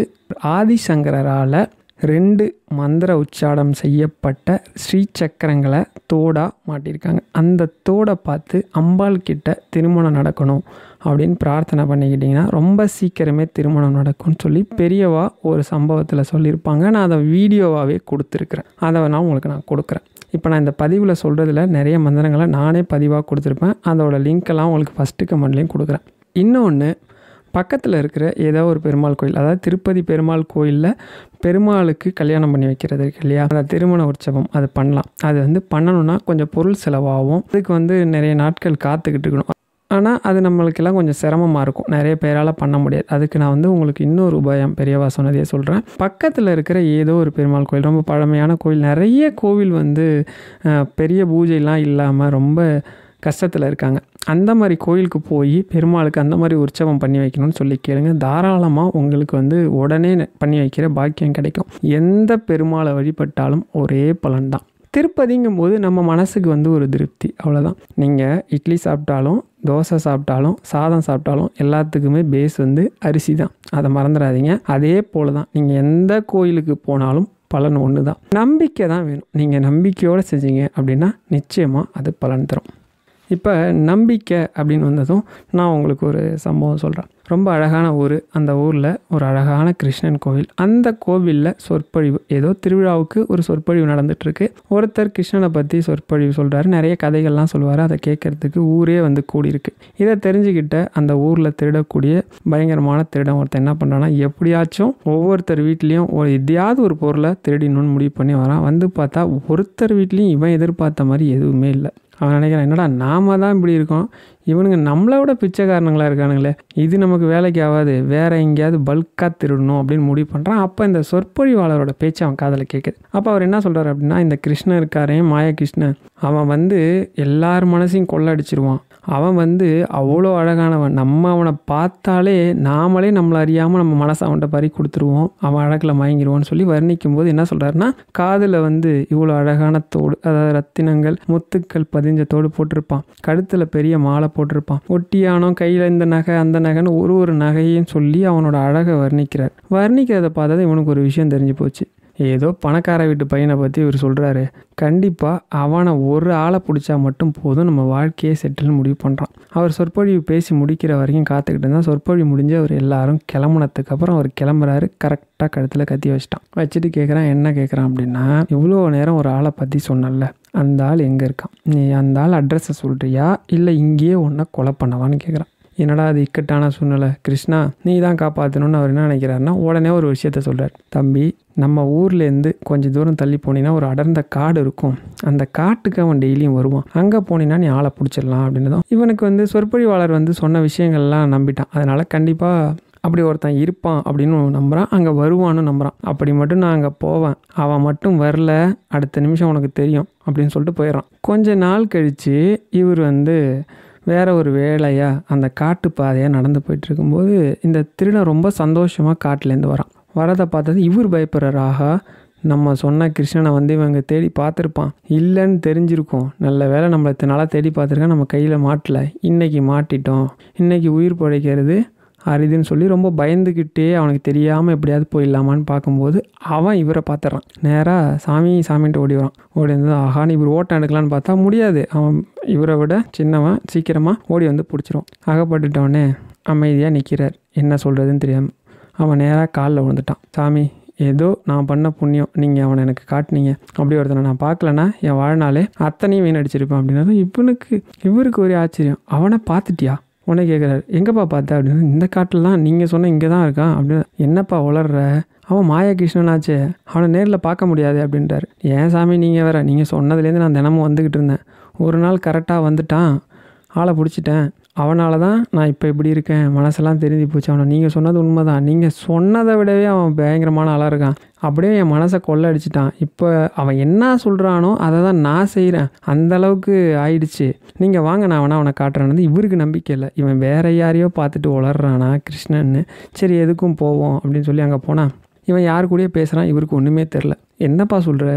ஆதிசங்கரால் 2 மந்திர உச்சாரம் செய்யப்பட்ட ஸ்ரீசக்கரங்களை தோடாக மாட்டியிருக்காங்க. அந்த தோடை பார்த்து அம்பாள் கிட்ட திருமணம் நடக்கணும் அப்படின்னு பிரார்த்தனை பண்ணிக்கிட்டிங்கன்னா ரொம்ப சீக்கிரமே திருமணம் நடக்கும்னு சொல்லி பெரியவா ஒரு சம்பவத்தில் சொல்லியிருப்பாங்க. நான் அதை வீடியோவாகவே கொடுத்துருக்குறேன். அதை நான் கொடுக்குறேன். இப்போ நான் இந்த பதிவில் சொல்கிறதுல நிறைய மந்திரங்களை நானே பதிவாக கொடுத்துருப்பேன். அதோட லிங்க்கெல்லாம் உங்களுக்கு ஃபஸ்ட்டு கமெண்ட்லேயும் கொடுக்குறேன். இன்னொன்று, பக்கத்தில் இருக்கிற ஏதோ ஒரு பெருமாள் கோயில், அதாவது திருப்பதி பெருமாள் கோயிலில் பெருமாளுக்கு கல்யாணம் பண்ணி வைக்கிறது இருக்கு இல்லையா, அந்த திருமண உற்சவம் அது பண்ணலாம். அது பண்ணணுன்னா கொஞ்சம் பொருள் செலவாகும். அதுக்கு நிறைய நாட்கள் காத்துக்கிட்டு இருக்கணும். ஆனால் அது நம்மளுக்கெல்லாம் கொஞ்சம் சிரமமாக இருக்கும். நிறைய பேரால் பண்ண முடியாது. அதுக்கு நான் உங்களுக்கு இன்னொரு உபாயம் பெரியவா சொன்னதையே சொல்கிறேன். பக்கத்தில் இருக்கிற ஏதோ ஒரு பெருமாள் கோயில், ரொம்ப பழமையான கோயில், நிறைய கோவில் பெரிய பூஜைலாம் இல்லாமல் ரொம்ப கஷ்டத்தில் இருக்காங்க. அந்த மாதிரி கோயிலுக்கு போய் பெருமாளுக்கு அந்த மாதிரி உற்சவம் பண்ணி வைக்கணும்னு சொல்லி கேளுங்க. தாராளமாக உங்களுக்கு உடனே பண்ணி வைக்கிற பாக்கியம் கிடைக்கும். எந்த பெருமாளை வழிபட்டாலும் ஒரே பலன் தான். திருப்பதிங்கும்போது நம்ம மனசுக்கு ஒரு திருப்தி, அவ்வளோதான். நீங்கள் இட்லி சாப்பிட்டாலும், தோசை சாப்பிட்டாலும், சாதம் சாப்பிட்டாலும் எல்லாத்துக்குமே பேஸ் அரிசி தான். அதை மறந்துடாதீங்க. அதே போல் தான் நீங்கள் எந்த கோயிலுக்கு போனாலும் பலன் ஒன்று தான். நம்பிக்கை தான் வேணும். நீங்கள் நம்பிக்கையோடு செஞ்சீங்க அப்படின்னா நிச்சயமாக அது பலன் தரும். இப்போ நம்பிக்கை அப்படின்னு வந்ததும் நான் உங்களுக்கு ஒரு சம்பவம் சொல்கிறேன். ரொம்ப அழகான ஊர். அந்த ஊரில் ஒரு அழகான கிருஷ்ணன் கோவில். அந்த கோவிலில் சொற்பொழிவு, ஏதோ திருவிழாவுக்கு ஒரு சொற்பொழிவு நடந்துகிட்ருக்கு. ஒருத்தர் கிருஷ்ணனை பற்றி சொற்பொழிவு சொல்கிறாரு. நிறைய கதைகள்லாம் சொல்லுவார். அதை கேட்குறதுக்கு ஊரே கூடியிருக்கு. இதை தெரிஞ்சுக்கிட்ட அந்த ஊரில் திருடக்கூடிய பயங்கரமான திருடன் ஒருத்தர் என்ன பண்ணுறான்னா, எப்படியாச்சும் ஒவ்வொருத்தர் வீட்லேயும் எதையாவது ஒரு பொருளை திருடினு முடிவு பண்ணி வரான். பார்த்தா ஒருத்தர் வீட்லேயும் இவன் எதிர்பார்த்த மாதிரி எதுவுமே இல்லை. அவன் நினைக்கிறான், என்னடா நாம தான் இப்படி இருக்கோம், இவனுங்க நம்மளை விட பிச்சைக்காரனுங்களாக இருக்கானுங்களே, இது நமக்கு வேலைக்கு ஆகாது, வேற எங்கேயாவது பல்காக திருடணும் அப்படின்னு முடிவு பண்ணுறான். அப்போ இந்த சொற்பொழிவாளரோட பேச்சு அவன் காதில் கேட்குது. அப்போ அவர் என்ன சொல்கிறார் அப்படின்னா, இந்த கிருஷ்ணன் இருக்காரே மாய கிருஷ்ணன், அவன் எல்லார் மனசையும் கொள்ளடிச்சிருவான். அவன் அவ்வளோ அழகானவன். நம்ம அவனை பார்த்தாலே நாமளே நம்மளை அறியாமல் நம்ம மனசை அவன்கிட்ட பறி கொடுத்துருவோம், அவன் அழகில் மயங்கிடுவான்னு சொல்லி வர்ணிக்கும் போது என்ன சொல்கிறாருன்னா, காதில் இவ்வளோ அழகான தோடு, அதாவது ரத்தினங்கள் முத்துக்கள் பதிஞ்ச தோடு போட்டிருப்பான், கழுத்தில் பெரிய மாலை போட்டிருப்பான், ஒட்டியானோ கையில் இந்த நகை அந்த நகைன்னு ஒரு நகையும் சொல்லி அவனோட அழகை வர்ணிக்கிறார். வர்ணிக்கிறத பார்த்தா இவனுக்கு ஒரு விஷயம் தெரிஞ்சு போச்சு. ஏதோ பணக்கார வீட்டு பையனை பற்றி இவர் சொல்கிறாரு, கண்டிப்பாக அவனை ஒரு ஆளை பிடிச்சா மட்டும் போதும், நம்ம வாழ்க்கையை செட்டில்னு முடிவு பண்ணுறான். அவர் சொற்பொழிவு பேசி முடிக்கிற வரைக்கும் காத்துக்கிட்டு இருந்தால் சொற்பொழிவு முடிஞ்சு அவர் எல்லாரும் கிளம்புனதுக்கு அப்புறம் அவர் கிளம்புறாரு. கரெக்டாக கழுத்தில் கத்தி வச்சுட்டு கேட்குறான். என்ன கேட்குறான் அப்படின்னா, இவ்வளோ நேரம் ஒரு ஆளை பற்றி சொன்னல, அந்த ஆள் எங்கே இருக்கான், நீ அந்த ஆள் அட்ரஸை சொல்கிறியா இல்லை இங்கேயே ஒன்றை கொலை பண்ணவான்னு கேட்குறான். என்னடா அது இக்கட்டான சூழ்நிலை, கிருஷ்ணா நீ தான் காப்பாற்றணும்னு அவர் என்ன நினைக்கிறாருன்னா, உடனே ஒரு விஷயத்த சொல்கிறார். தம்பி, நம்ம ஊர்லேருந்து கொஞ்சம் தூரம் தள்ளி போனீங்கன்னா ஒரு அடர்ந்த காடு இருக்கும், அந்த காட்டுக்கு அவன் டெய்லியும் வருவான், அங்கே போனீங்கன்னா நீ ஆளை பிடிச்சிடலாம் அப்படின்னதும் இவனுக்கு சொற்பொழிவாளர் சொன்ன விஷயங்கள்லாம் நம்பிட்டான். அதனால் கண்டிப்பாக அப்படி ஒருத்தன் இருப்பான் அப்படின்னு நம்புகிறான், அங்கே வருவான்னு நம்புகிறான். அப்படி மட்டும் நான் அங்கே போவேன், அவன் மட்டும் வரல அடுத்த நிமிஷம் உனக்கு தெரியும் அப்படின்னு சொல்லிட்டு போயிடுறான். கொஞ்ச நாள் கழித்து இவர் வேற ஒரு வேலையாக அந்த காட்டு பாதையாக நடந்து போயிட்டு இருக்கும்போது இந்த திருடன் ரொம்ப சந்தோஷமாக காட்டிலேருந்து வரான். வரதை பார்த்தது இவர் பயப்படுறார். ஆஹா, நம்ம சொன்ன கிருஷ்ணனை இவங்க தேடி பார்த்துருப்பான், இல்லைன்னு தெரிஞ்சிருக்கோம், நல்ல வேலை நம்மளை இத்தனை நாளாக தேடி பார்த்துருக்கேன், நம்ம கையில் மாட்டலை, இன்றைக்கி மாட்டிட்டோம், இன்றைக்கி உயிர் பிழைக்கிறது அரிதுன்னு சொல்லி ரொம்ப பயந்துக்கிட்டே அவனுக்கு தெரியாமல் எப்படியாவது போயிடலாமான்னு பார்க்கும்போது அவன் இவரை பார்த்துட்றான். நேராக சாமின்ட்டு ஓடி வரான். ஓடி ஆஹான்னு இவர் ஓட்டம் எடுக்கலான்னு பார்த்தா முடியாது, அவன் இவரை விட சின்னவன், சீக்கிரமாக ஓடி பிடிச்சிரும். அகப்பட்டுட்டவனே அமைதியாக நிற்கிறார், என்ன சொல்கிறதுன்னு தெரியாமல். அவன் நேராக காலில் விழுந்துட்டான். சாமி, ஏதோ நான் பண்ண புண்ணியம், நீங்கள் அவனை எனக்கு காட்டினீங்க, அப்படி ஒருத்தனை நான் பார்க்கலன்னா என் வாழ்நாளே அத்தனையும் வீணடிச்சிருப்பேன் அப்படின்னா இவருக்கு ஒரே ஆச்சரியம். அவனை பார்த்துட்டியா உடனே கேட்குறாரு. எங்கப்பா பார்த்தா அப்படின்னு. இந்த காட்டில் தான், நீங்கள் சொன்ன இங்கே தான் இருக்கான் அப்படின்னு. என்னப்பா உளர்ற, அவன் மாயகிருஷ்ணனாச்சே, அவனை நேரில் பார்க்க முடியாது அப்படின்றாரு. ஏன் சாமி நீங்கள் வேற, நீங்கள் சொன்னதுலேருந்து நான் தினமும் வந்துக்கிட்டு இருந்தேன், ஒரு நாள் கரெக்டாக வந்துட்டான், ஆளை பிடிச்சிட்டேன், அவனால தான் நான் இப்போ இப்படி இருக்கேன், மனசெல்லாம் தெரிஞ்சு போச்சு. அவனை நீங்கள் சொன்னது உண்மை தான், நீங்கள் சொன்னதை விடவே அவன் பயங்கரமான ஆளாக இருக்கான், அப்படியே என் மனசை கொள்ளை அடிச்சிட்டான், இப்போ அவன் என்ன சொல்கிறானோ அதை தான் நான் செய்கிறேன், அந்தளவுக்கு ஆயிடுச்சு, நீங்கள் வாங்க நான் அவனை காட்டுறேன்னு. இவருக்கு நம்பிக்கை இல்லை, இவன் வேற யாரையோ பார்த்துட்டு உளர்றானா கிருஷ்ணன்னு. சரி எதுக்கும் போவோம் அப்படின்னு சொல்லி அங்கே போனால் இவன் யார் கூடயே பேசுகிறான், இவருக்கு ஒன்றுமே தெரில. என்னப்பா சொல்கிற,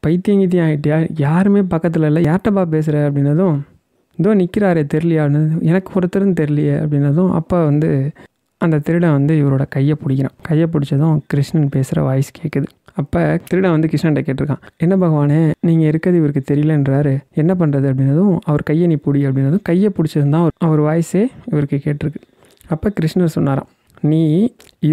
பைத்தியம் ஆகிட்டியா, யாருமே பக்கத்தில் இல்லை, யார்கிட்டப்பா பேசுகிற அப்படின்னதும், இதோ நிற்கிறாரே தெரியலையான்னு, எனக்கு ஒருத்தருன்னு தெரியலையே அப்படின்னதும் அப்போ அந்த திருடன் இவரோட கையை பிடிக்கிறான். கையை பிடிச்சதும் கிருஷ்ணன் பேசுகிற வாய்ஸ் கேட்குது. அப்போ திருடன் கிருஷ்ணன்கிட்ட கேட்டிருக்கான், என்ன பகவானே நீங்கள் இருக்கிறது இவருக்கு தெரியலன்றாரு, என்ன பண்ணுறது அப்படின்னதும் அவர் கையை நீ பிடி அப்படின்னதும் கையை பிடிச்சது தான் அவர் வாய்ஸே இவருக்கு கேட்டிருக்கு. அப்போ கிருஷ்ணர் சொன்னாராம், நீ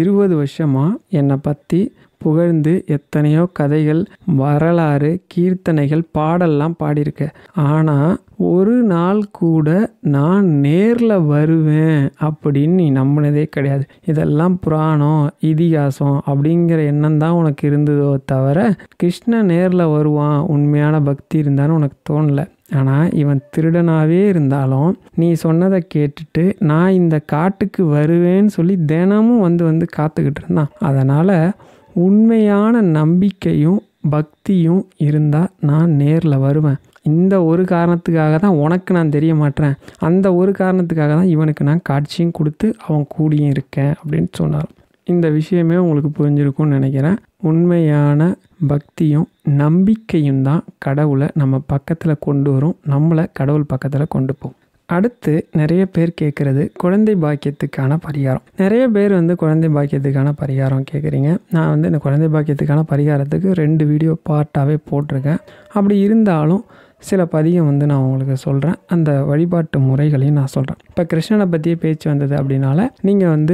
20 வருஷமாக என்னை பற்றி புகழ்ந்து எத்தனையோ கதைகள், வரலாறு, கீர்த்தனைகள், பாடல்லாம் பாடியிருக்க, ஆனால் ஒரு நாள் கூட நான் நேரில் வருவேன் அப்படின்னு நீ நம்பினதே கிடையாது. இதெல்லாம் புராணம், இதிகாசம் அப்படிங்கிற எண்ணம் தான் உனக்கு இருந்ததோ தவிர கிருஷ்ணன் நேரில் வருவான், உண்மையான பக்தி இருந்தான்னு உனக்கு தோணலை. ஆனால் இவன் திருடனாகவே இருந்தாலும் நீ சொன்னதை கேட்டுட்டு நான் இந்த காட்டுக்கு வருவேன்னு சொல்லி தினமும் வந்து காத்துக்கிட்டு இருந்தான். அதனால் உண்மையான நம்பிக்கையும் பக்தியும் இருந்தால் நான் நேரில் வருவேன். இந்த ஒரு காரணத்துக்காக தான் உனக்கு நான் தெரிய மாட்டேன், அந்த ஒரு காரணத்துக்காக தான் இவனுக்கு நான் காட்சியும் கொடுத்து அவன் கூடியும் இருக்கேன் அப்படின்னு சொன்னார். இந்த விஷயமே உங்களுக்கு புரிஞ்சிருக்கும்னு நினைக்கிறேன். உண்மையான பக்தியும் நம்பிக்கையும் தான் கடவுளை நம்ம பக்கத்தில் கொண்டு வரும், நம்மளை கடவுள் பக்கத்தில் கொண்டு போகும். அடுத்து நிறைய பேர் கேட்குறது குழந்தை பாக்கியத்துக்கான பரிகாரம். நிறைய பேர் குழந்தை பாக்கியத்துக்கான பரிகாரம் கேட்குறீங்க. நான் இந்த குழந்தை பாக்கியத்துக்கான பரிகாரத்துக்கு 2 வீடியோ பார்ட்டாகவே போட்டிருக்கேன். அப்படி இருந்தாலும் சில பதிகம் நான் உங்களுக்கு சொல்கிறேன், அந்த வழிபாட்டு முறைகளையும் நான் சொல்கிறேன். இப்போ கிருஷ்ணனை பற்றியே பேச்சு வந்தது அப்படின்னால நீங்கள்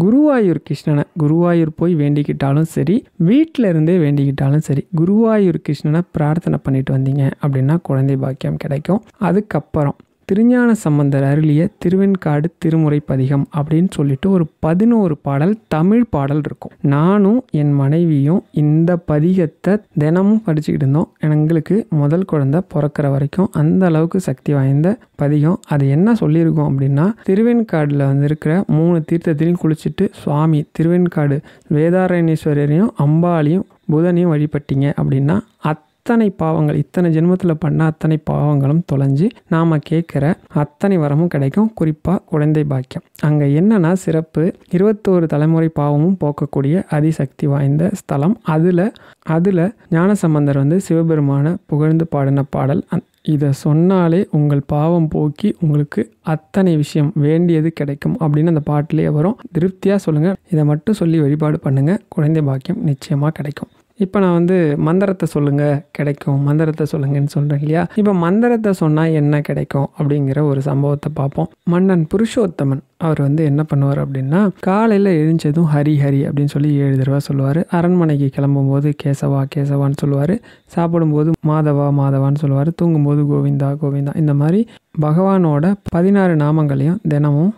குருவாயூர் கிருஷ்ணனை குருவாயூர் போய் வேண்டிக்கிட்டாலும் சரி, வீட்டில் இருந்தே வேண்டிக்கிட்டாலும் சரி, குருவாயூர் கிருஷ்ணனை பிரார்த்தனை பண்ணிட்டு வந்தீங்க அப்படின்னா குழந்தை பாக்கியம் கிடைக்கும். அதுக்கப்புறம் திருஞான சம்பந்தர் அருளிய திருவெண்காடு திருமுறை பதிகம் அப்படின்னு சொல்லிட்டு ஒரு 11 பாடல் தமிழ் பாடல் இருக்கும். நானும் என் மனைவியும் இந்த பதிகத்தை தினமும் படிச்சுக்கிட்டு இருந்தோம். எங்களுக்கு முதல் குழந்தை பிறக்கிற வரைக்கும் அந்த அளவுக்கு சக்தி வாய்ந்த பதிகம். அது என்ன சொல்லியிருக்கோம் அப்படின்னா, திருவெண்காடில் வந்து இருக்கிற 3 தீர்த்தத்திலையும் குளிச்சுட்டு சுவாமி திருவெண்காடு வேதாரண்யேஸ்வரரையும் அம்பாளையும் புதனையும் வழிபட்டீங்க அப்படின்னா அத்தனை பாவங்கள், இத்தனை ஜென்மத்தில் பண்ண அத்தனை பாவங்களும் தொலைஞ்சு நாம் கேட்குற அத்தனை வரமும் கிடைக்கும். குறிப்பாக குழந்தை பாக்கியம். அங்கே என்னன்னா சிறப்பு, 21 தலைமுறை பாவமும் போக்கக்கூடிய அதிசக்தி வாய்ந்த ஸ்தலம். அதில் ஞானசம்பந்தர் வந்து சிவபெருமான புகழ்ந்து பாடின பாடல். இதை சொன்னாலே உங்கள் பாவம் போக்கி உங்களுக்கு அத்தனை விஷயம் வேண்டியது கிடைக்கும் அப்படின்னு அந்த பாட்டிலே வரும். திருப்தியாக சொல்லுங்கள், இதை மட்டும் சொல்லி வழிபாடு பண்ணுங்கள், குழந்தை பாக்கியம் நிச்சயமாக கிடைக்கும். இப்போ நான் வந்து மந்திரத்தை சொல்லுங்கள் கிடைக்கும், மந்திரத்தை சொல்லுங்கன்னு சொல்கிறேன் இல்லையா. இப்போ மந்திரத்தை சொன்னால் என்ன கிடைக்கும் அப்படிங்கிற ஒரு சம்பவத்தை பார்ப்போம். மன்னன் புருஷோத்தமன் அவர் வந்து என்ன பண்ணுவார் அப்படின்னா, காலையில் எழுந்ததும் ஹரி ஹரி அப்படின்னு சொல்லி 7 தடவை சொல்லுவார். அரண்மனைக்கு கிளம்பும்போது கேசவா கேசவான்னு சொல்லுவார். சாப்பிடும்போது மாதவா மாதவான்னு சொல்லுவார். தூங்கும்போது கோவிந்தா கோவிந்தா. இந்த மாதிரி பகவானோட 16 நாமங்களையும் தினமும்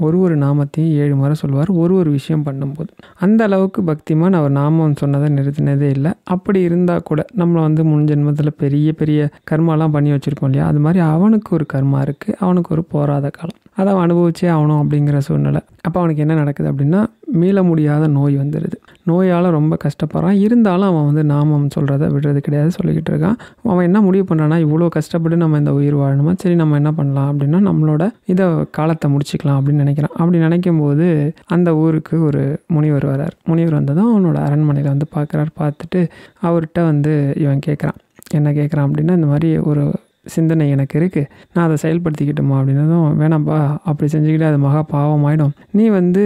ஒரு நாமத்தையும் 7 முறை சொல்லுவார். ஒரு விஷயம் பண்ணும்போது அந்த அளவுக்கு பக்திமான். அவர் நாமம் சொன்னதை நிறுத்தினதே இல்லை. அப்படி இருந்தால் கூட நம்மளை வந்து முன் ஜென்மத்தில் பெரிய பெரிய கர்மாலாம் பண்ணி வச்சுருக்கோம் இல்லையா, அது மாதிரி அவனுக்கு ஒரு கர்மா இருக்குது, அவனுக்கு ஒரு போராத காலம், அதை அவன் அனுபவிச்சே ஆகணும் அப்படிங்கிற சூழ்நிலை. அப்போ அவனுக்கு என்ன நடக்குது அப்படின்னா, மீள முடியாத நோய் வந்துடுது. நோயால் ரொம்ப கஷ்டப்படுறான். இருந்தாலும் அவன் வந்து நாமம் சொல்கிறத விடுறது கிடையாது, சொல்லிக்கிட்டு இருக்கான். அவன் என்ன முடிவு பண்ணுறான்னா, இவ்வளோ கஷ்டப்பட்டு நம்ம இந்த உயிர் வாழணுமா, சரி நம்ம என்ன பண்ணலாம் அப்படின்னா நம்மளோட இதை காலத்தை முடிச்சிக்கலாம் அப்படின்னு நினைக்கிறான். அப்படி நினைக்கும் போது அந்த ஊருக்கு ஒரு முனிவர் வரார். முனிவர் வந்ததும் அவனோட அரண்மனையில் வந்து பார்க்குறார். பார்த்துட்டு அவர்கிட்ட வந்து இவன் கேட்குறான். என்ன கேட்குறான் அப்படின்னா, இந்த மாதிரி ஒரு சிந்தனை எனக்கு இருக்குது, நான் அதை செயல்படுத்திக்கிட்டோமா அப்படின்னதும், வேணாம்ப்பா அப்படி செஞ்சுக்கிட்டே அது மகா பாவமாயிடும், நீ வந்து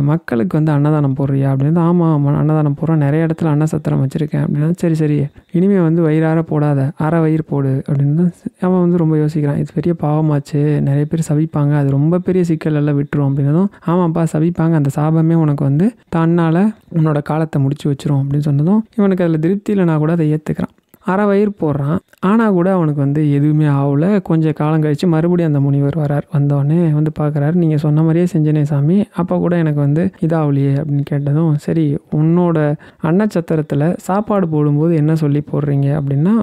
மக்களுக்கு வந்து அன்னதானம் போடுறியா அப்படின்னு. ஆமாம் அன்னதானம் போடுறோம், நிறைய இடத்துல அன்னசத்திரம் வச்சுருக்கேன் அப்படின்னா. சரி இனிமேல் வந்து வயிறார போடாத, அரை வயிறு போடு அப்படின்னு. அவன் வந்து ரொம்ப யோசிக்கிறான், இது பெரிய பாவமாச்சு, நிறைய பேர் சபிப்பாங்க, அது ரொம்ப பெரிய சிக்கல் எல்லாம் விட்டுரும் அப்படின்னதும், ஆமாப்பா சபிப்பாங்க, அந்த சாபமே உனக்கு வந்து தன்னால் உன்னோட காலத்தை முடிச்சு வச்சிரும் அப்படின்னு சொன்னதும், இவனுக்கு அதில் திருப்தி இல்லைனா கூட அதை ஏற்றுக்கிறான். அரை வயிறு போடுறான். ஆனால் கூட அவனுக்கு வந்து எதுவுமே ஆகலை. கொஞ்சம் காலம் கழித்து மறுபடியும் அந்த முனிவர் வரார். வந்தோடனே வந்து பார்க்குறாரு, நீங்கள் சொன்ன மாதிரியே செஞ்சனே சாமி, அப்போ கூட எனக்கு வந்து இதாகலையே அப்படின்னு கேட்டதும், சரி உன்னோட அன்னச்சத்திரத்தில் சாப்பாடு போடும்போது என்ன சொல்லி போடுறீங்க அப்படின்னா,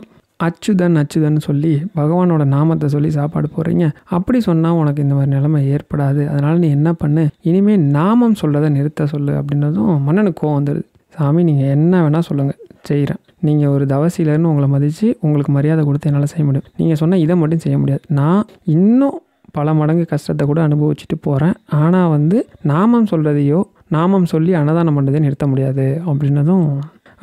அச்சுதன் சொல்லி பகவானோட நாமத்தை சொல்லி சாப்பாடு போடுறீங்க. அப்படி சொன்னால் உனக்கு இந்த மாதிரி நிலைமை ஏற்படாது. அதனால் நீ என்ன பண்ணு, இனிமேல் நாமம் சொல்கிறத நிறுத்த சொல்லு அப்படின்னதும் மன்னனுக்கு கோவம் வந்துடுது. சாமி நீங்கள் என்ன வேணால் சொல்லுங்கள், செய்கிறேன். நீங்கள் ஒரு தவசிலர்னு உங்களை மதித்து உங்களுக்கு மரியாதை கொடுத்து என்னால் செய்ய முடியும். நீங்கள் சொன்னால் இதை மட்டும் செய்ய முடியாது. நான் இன்னும் பல மடங்கு கஷ்டத்தை கூட அனுபவிச்சுட்டு போகிறேன். ஆனால் வந்து நாமம் சொல்கிறதையோ நாமம் சொல்லி அன்னதானம் பண்ணுறதே நிறுத்த முடியாது அப்படின்னதும்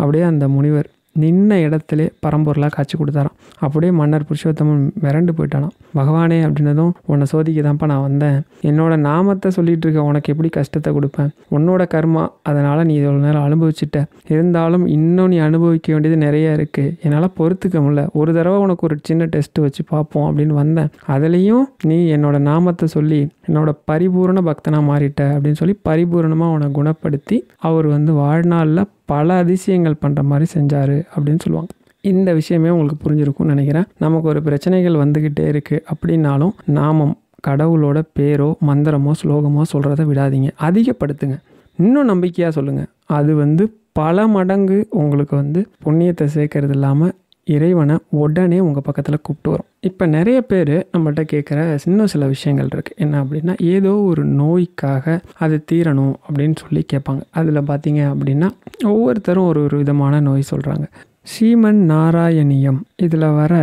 அப்படியே அந்த முனிவர் நின்ன இடத்துல பரம்பொருளாக காட்சி கொடுத்தாராம். அப்படியே மன்னர் புருஷோத்தமன் மிரண்டு போயிட்டானாம். பகவானே அப்படின்னதும், உன்னை சோதிக்க தான்ப்பா நான் வந்தேன். என்னோட நாமத்தை சொல்லிட்டு இருக்க உனக்கு எப்படி கஷ்டத்தை கொடுப்பேன், உன்னோட கர்மா, அதனால் நீ இவ்வளோ நேரம் அனுபவிச்சுட்ட. இருந்தாலும் இன்னும் நீ அனுபவிக்க வேண்டியது நிறைய இருக்குது, என்னால் பொறுத்துக்க முடியல. ஒரு தடவை உனக்கு ஒரு சின்ன டெஸ்ட் வச்சு பார்ப்போம் அப்படின்னு வந்தேன். அதுலேயும் நீ என்னோட நாமத்தை சொல்லி என்னோட பரிபூரண பக்தனாக மாறிட்ட அப்படின்னு சொல்லி பரிபூரணமாக உன்னை குணப்படுத்தி அவர் வந்து வாழ்நாளில் பல அதிசயங்கள் பண்ணுற மாதிரி செஞ்சார் அப்படின்னு சொல்லுவாங்க. இந்த விஷயமே உங்களுக்கு புரிஞ்சிருக்கும்னு நினைக்கிறேன். நமக்கு ஒரு பிரச்சனைகள் வந்துக்கிட்டே இருக்குது அப்படின்னாலும் நாமம், கடவுளோட பேரோ மந்திரமோ ஸ்லோகமோ சொல்கிறத விடாதீங்க, அதிகப்படுத்துங்க, இன்னும் நம்பிக்கையாக சொல்லுங்கள். அது வந்து பல மடங்கு உங்களுக்கு வந்து புண்ணியத்தை சேர்க்கறது இல்லாமல் இறைவனை உடனே உங்கள் பக்கத்தில் கூப்பிட்டு வரும். இப்போ நிறைய பேர் நம்மள்கிட்ட கேட்குற இன்னும் சில விஷயங்கள் இருக்குது. என்ன அப்படின்னா, ஏதோ ஒரு நோய்க்காக அது தீரணும் அப்படின்னு சொல்லி கேட்பாங்க. அதில் பார்த்தீங்க அப்படின்னா ஒவ்வொருத்தரும் ஒரு விதமான நோய் சொல்கிறாங்க. ஸ்ரீமன் நாராயணியம் இதில் வர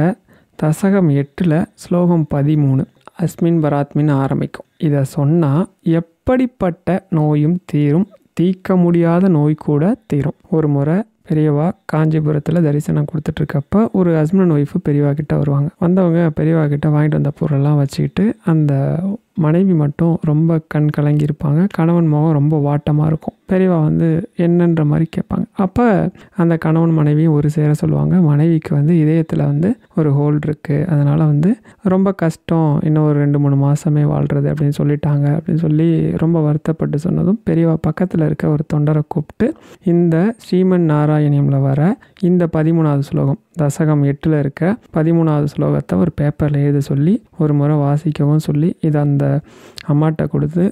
தசகம் 8 ஸ்லோகம் 13 அஸ்மின் பராத்மின்னு ஆரம்பிக்கும். இதை சொன்னால் எப்படிப்பட்ட நோயும் தீரும், தீர்க்க முடியாத நோய் கூட தீரும். ஒரு முறை பெரியவா காஞ்சிபுரத்தில் தரிசனம் கொடுத்துட்ருக்கப்ப ஒரு ஹஸ்பண்ட் ஒய்ஃபு பெரியவா கிட்ட வருவாங்க. வந்தவங்க பெரியவா கிட்ட வாங்கிட்டு வந்த பொருளெல்லாம் வச்சுக்கிட்டு அந்த மனைவி மட்டும் ரொம்ப கண் கலங்கியிருப்பாங்க. கணவன் முகம் ரொம்ப வாட்டமாக இருக்கும். பெரியவா வந்து என்னன்ற மாதிரி கேட்பாங்க. அப்போ அந்த கணவன் மனைவியும் ஒரு சேர சொல்லுவாங்க, மனைவிக்கு வந்து இதயத்தில் வந்து ஒரு ஹோல் இருக்குது, அதனால் வந்து ரொம்ப கஷ்டம், இன்னும் ஒரு 2-3 மாதமே வாழ்கிறது அப்படின்னு சொல்லிட்டாங்க அப்படின்னு சொல்லி ரொம்ப வருத்தப்பட்டு சொன்னதும் பெரியவா பக்கத்தில் இருக்க ஒரு தொண்டரை கூப்பிட்டு இந்த ஸ்ரீமன் நாராயணியமில் வர இந்த 13வது ஸ்லோகம், தசகம் 8ல் இருக்க 13வது ஸ்லோகத்தை ஒரு பேப்பரில் எழுத சொல்லி ஒரு முறை வாசிக்கவும் சொல்லி இதை அந்த அம்மாட்ட கொடுத்து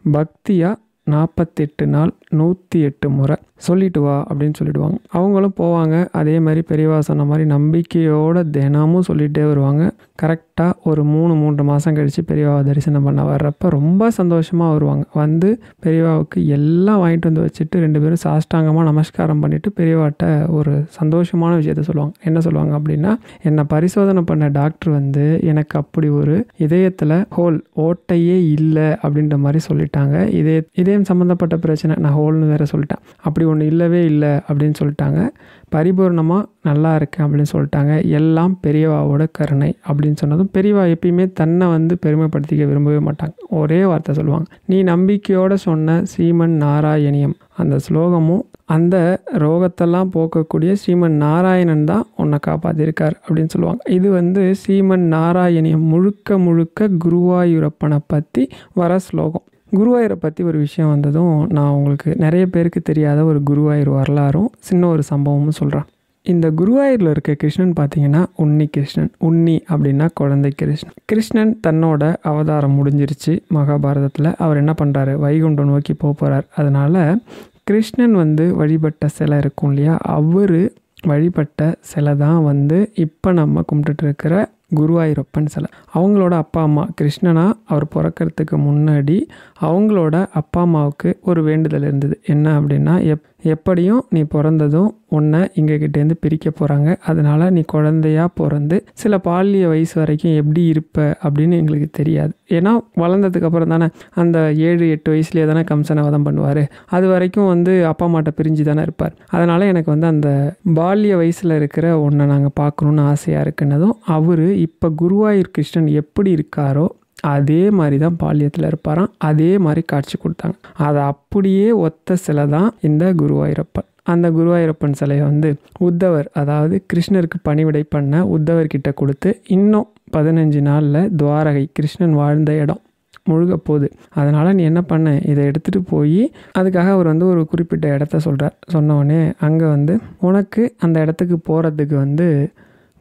பக்தியாக 48 நாள் 108 முறை சொல்லிட்டு வா அப்படின்னு சொல்லிடுவாங்க. அவங்களும் போவாங்க. அதே மாதிரி பெரியவா சொன்ன மாதிரி நம்பிக்கையோடு தினமும் சொல்லிகிட்டே வருவாங்க. கரெக்டாக ஒரு 3 மாதம் கழித்து பெரியவாவை தரிசனம் பண்ண வர்றப்போ ரொம்ப சந்தோஷமாக வருவாங்க. வந்து பெரியவாவுக்கு எல்லாம் வாங்கிட்டு வந்து வச்சுட்டு 2 பேரும் சாஷ்டாங்கமாக நமஸ்காரம் பண்ணிவிட்டு பெரியவாட்ட ஒரு சந்தோஷமான விஷயத்த சொல்லுவாங்க. என்ன சொல்லுவாங்க அப்படின்னா, என்னை பரிசோதனை பண்ண டாக்டர் வந்து எனக்கு அப்படி ஒரு இதயத்தில் ஹோல் ஓட்டையே இல்லை அப்படின்ற மாதிரி சொல்லிட்டாங்க. இதயம் சம்மந்தப்பட்ட பிரச்சனை, நான் ஹோல்னு வேறு சொல்லிட்டேன், அப்படி ஒன்று இல்லவே இல்லை அப்படின்னு சொல்லிட்டாங்க. பரிபூர்ணமாக நல்லா இருக்கேன் அப்படின்னு சொல்லிட்டாங்க. எல்லாம் பெரியவாவோட கருணை அப்படின்னு சொன்னதும் பெரியவா எப்பயுமே தன்னை வந்து பெருமைப்படுத்திக்க விரும்பவே மாட்டாங்க. ஒரே வார்த்தை சொல்லுவாங்க, நீ நம்பிக்கையோடு சொன்ன ஸ்ரீமன் நாராயணியம் அந்த ஸ்லோகமும் அந்த ரோகத்தெல்லாம் போக்கக்கூடிய ஸ்ரீமன் நாராயணன் தான் உன்னை காப்பாற்றிருக்கார் அப்படின்னு சொல்லுவாங்க. இது வந்து ஸ்ரீமன் நாராயணியம் முழுக்க குருவாயூரப்பனை பற்றி வர ஸ்லோகம். குருவாயூரை பற்றி ஒரு விஷயம் வந்ததும் நான் உங்களுக்கு நிறைய பேருக்கு தெரியாத ஒரு குருவாயூர் வரலாறும் சின்ன ஒரு சம்பவமும் சொல்கிறேன். இந்த குருவாயூரில் இருக்க கிருஷ்ணன் பார்த்தீங்கன்னா உன்னி கிருஷ்ணன். உன்னி அப்படின்னா குழந்தை கிருஷ்ணன். கிருஷ்ணன் தன்னோட அவதாரம் முடிஞ்சிருச்சு மகாபாரதத்தில். அவர் என்ன பண்ணுறாரு, வைகுண்டம் நோக்கி போகிறார். அதனால் கிருஷ்ணன் வந்து வழிபட்ட சிலை இருக்கும் இல்லையா, அவர் வழிபட்ட சிலை தான் வந்து இப்போ நம்ம கும்பிட்டுட்டு இருக்கிற குருவாயூரப்பன் சிலை. அவங்களோட அப்பா அம்மா கிருஷ்ணனா அவர் பிறக்கிறதுக்கு முன்னாடி அவங்களோட அப்பா அம்மாவுக்கு ஒரு வேண்டுதல் இருந்தது. என்ன அப்படின்னா, எப்படியும் நீ பிறந்ததும் உன்னை எங்ககிட்டேருந்து பிரிக்க போகிறாங்க, அதனால் நீ குழந்தையாக பிறந்து சில பால்ய வயசு வரைக்கும் எப்படி இருப்ப அப்படின்னு எங்களுக்கு தெரியாது. ஏன்னா வளர்ந்ததுக்கு அப்புறம் தானே அந்த 7-8 வயசுலேயே தானே கம்சனை வதம் பண்ணுவார். அது வரைக்கும் வந்து அப்பா அம்மாட்ட பிரிஞ்சு தானே இருப்பார். அதனால் எனக்கு வந்து அந்த பால்ய வயசில் இருக்கிற ஒன்றை நாங்கள் பார்க்கணுன்னு ஆசையாக இருக்குன்னதும் அவர் இப்போ குருவாயூர் கிருஷ்ணன் எப்படி இருக்காரோ அதே மாதிரி தான் பால்யத்தில் இருப்பாராம். அதே மாதிரி காட்சி கொடுத்தாங்க. அதை அப்படியே ஒத்த சிலை தான் இந்த குருவாயூரப்பன். அந்த குருவாயூரப்பன் சிலையை வந்து உத்தவர், அதாவது கிருஷ்ணருக்கு பணிவிடை பண்ண உத்தவர்கிட்ட கொடுத்து இன்னும் 15 நாளில் துவாரகை கிருஷ்ணன் வாழ்ந்த இடம் முழுக போகுது. அதனால் நீ என்ன பண்ண, இதை எடுத்துகிட்டு போய், அதுக்காக அவர் வந்து ஒரு குறிப்பிட்ட இடத்த சொல்கிறார். சொன்னோடனே அங்கே வந்து உனக்கு அந்த இடத்துக்கு போகிறதுக்கு வந்து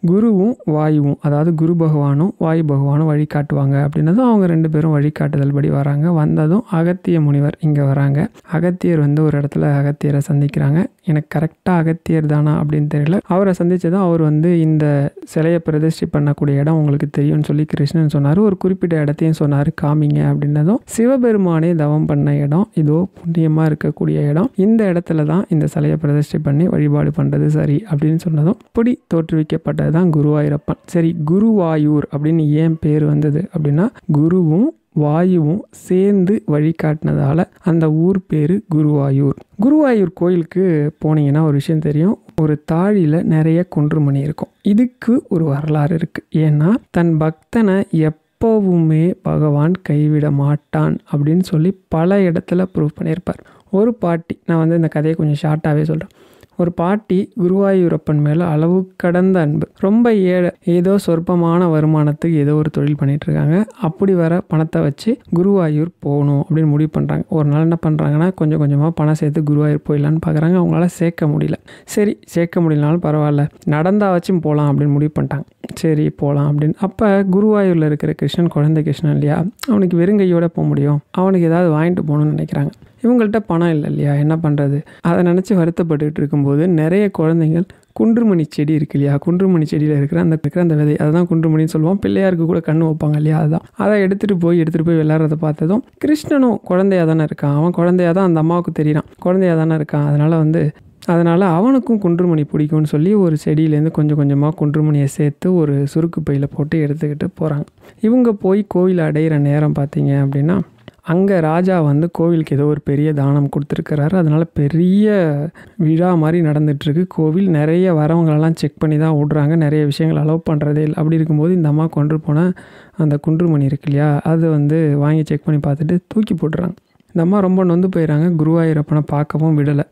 குருவும் வாயுவும், அதாவது குரு பகவானும் வாயு பகவானும் வழிகாட்டுவாங்க அப்படின்னதும் அவங்க 2 பேரும் வழிகாட்டுதல் படி வராங்க. வந்ததும் அகத்திய முனிவர் இங்கே வராங்க. அகத்தியர் வந்து ஒரு இடத்துல அகத்தியரை சந்திக்கிறாங்க. எனக்கு கரெக்டாக அகத்தியர் தானா அப்படின்னு தெரியல. அவரை சந்தித்ததும் அவர் வந்து இந்த சிலையை பிரதிஷ்டை பண்ணக்கூடிய இடம் உங்களுக்கு தெரியும்னு சொல்லி கிருஷ்ணன் சொன்னார். ஒரு குறிப்பிட்ட இடத்தையும் சொன்னார், காமிங்க அப்படின்னதும் சிவபெருமானே தவம் பண்ண இடம், இதோ புண்ணியமாக இருக்கக்கூடிய இடம், இந்த இடத்துல தான் இந்த சிலையை பிரதிஷ்டை பண்ணி வழிபாடு பண்ணுறது சரி அப்படின்னு சொன்னதும் இப்படி தோற்றுவிக்கப்பட்டது தான் குருவாயூரப்பன். சரி, குருவாயூர் அப்படின்னு ஏன் பேர் வந்தது அப்படின்னா, குருவும் வாயுவும் சேர்ந்து வழிகாட்டினதால அந்த ஊர் பேர் குருவாயூர். குருவாயூர் கோயிலுக்கு போனீங்கன்னா ஒரு விஷயம் தெரியும், ஒரு தாழியில் நிறைய குன்றுமணி இருக்கும். இதுக்கு ஒரு வரலாறு இருக்குது. ஏன்னா தன் பக்தனை எப்போவுமே பகவான் கைவிட மாட்டான் அப்படின்னு சொல்லி பல இடத்துல ப்ரூவ் பண்ணியிருப்பார். ஒரு பாட்டி, நான் வந்து இந்த கதையை கொஞ்சம் ஷார்ட்டாகவே சொல்கிறேன். ஒரு பாட்டி குருவாயூரப்பன் மேலே அளவு கடந்த அன்பு, ரொம்ப ஏழை, ஏதோ சொற்பமான வருமானத்துக்கு ஏதோ ஒரு தொழில் பண்ணிகிட்ருக்காங்க. அப்படி வர பணத்தை வச்சு குருவாயூர் போகணும் அப்படின்னு முடிவு பண்ணுறாங்க. ஒரு நாள் என்ன பண்ணுறாங்கன்னா, கொஞ்சம் கொஞ்சமாக பணம் சேர்த்து குருவாயூர் போயிடலான்னு பார்க்குறாங்க. அவங்களால சேர்க்க முடியல. சரி, சேர்க்க முடியலனாலும் பரவாயில்ல, நடந்தா வச்சும் போகலாம் அப்படின்னு முடிவு பண்ணிட்டாங்க. சரி போகலாம் அப்படின்னு. அப்போ குருவாயூரில் இருக்கிற கிருஷ்ணன் குழந்தை கிருஷ்ணன் இல்லையா, அவனுக்கு வெறுங்கையோட போக முடியும், அவனுக்கு ஏதாவது வாங்கிட்டு போகணுன்னு நினைக்கிறாங்க. இவங்கள்ட்ட பணம் இல்லை இல்லையா, என்ன பண்ணுறது, அதை நினச்சி வருத்தப்பட்டுக்கிட்டு இருக்கும்போது நிறைய குழந்தைங்கள் குன்றுமணி செடி இருக்கு இல்லையா, குன்றுமணி செடியில் இருக்கிற அந்த விதை, அதுதான் குன்றுமணின்னு சொல்லுவோம். பிள்ளையாருக்கு கூட கண்ணு வைப்பாங்க இல்லையா, அதுதான். அதை எடுத்துகிட்டு போய் விளையாடுறத பார்த்ததும் கிருஷ்ணனும் குழந்தையாக தானே இருக்கான், அவன் குழந்தையாக தான் அந்த அம்மாவுக்கு தெரியும், குழந்தையாக தானே இருக்கான், அதனால் அவனுக்கும் குன்றுமணி பிடிக்கும்னு சொல்லி ஒரு செடியிலேருந்து கொஞ்சம் கொஞ்சமாக குன்றுமணியை சேர்த்து ஒரு சுருக்கு பையில் போட்டு எடுத்துக்கிட்டு போகிறாங்க. இவங்க போய் கோயில் அடையிற நேரம் பார்த்தீங்க அப்படின்னா அங்கே ராஜா வந்து கோவிலுக்கு ஏதோ ஒரு பெரிய தானம் கொடுத்துருக்கிறாரு. அதனால் பெரிய விழா மாதிரி நடந்துகிட்ருக்கு. கோவில் நிறைய வரவங்களெல்லாம் செக் பண்ணி தான் விட்றாங்க. நிறைய விஷயங்கள் அலோவ் பண்ணுறதே இல்லை. அப்படி இருக்கும்போது இந்த அம்மா கொண்டு போன அந்த குன்றுமணி இருக்கு இல்லையா, அது வந்து வாங்கி செக் பண்ணி பார்த்துட்டு தூக்கி போட்டுறாங்க. இந்த அம்மா ரொம்ப நொந்து போயிடறாங்க. குருவாயூரப்பனை பார்க்கவும் விடலை.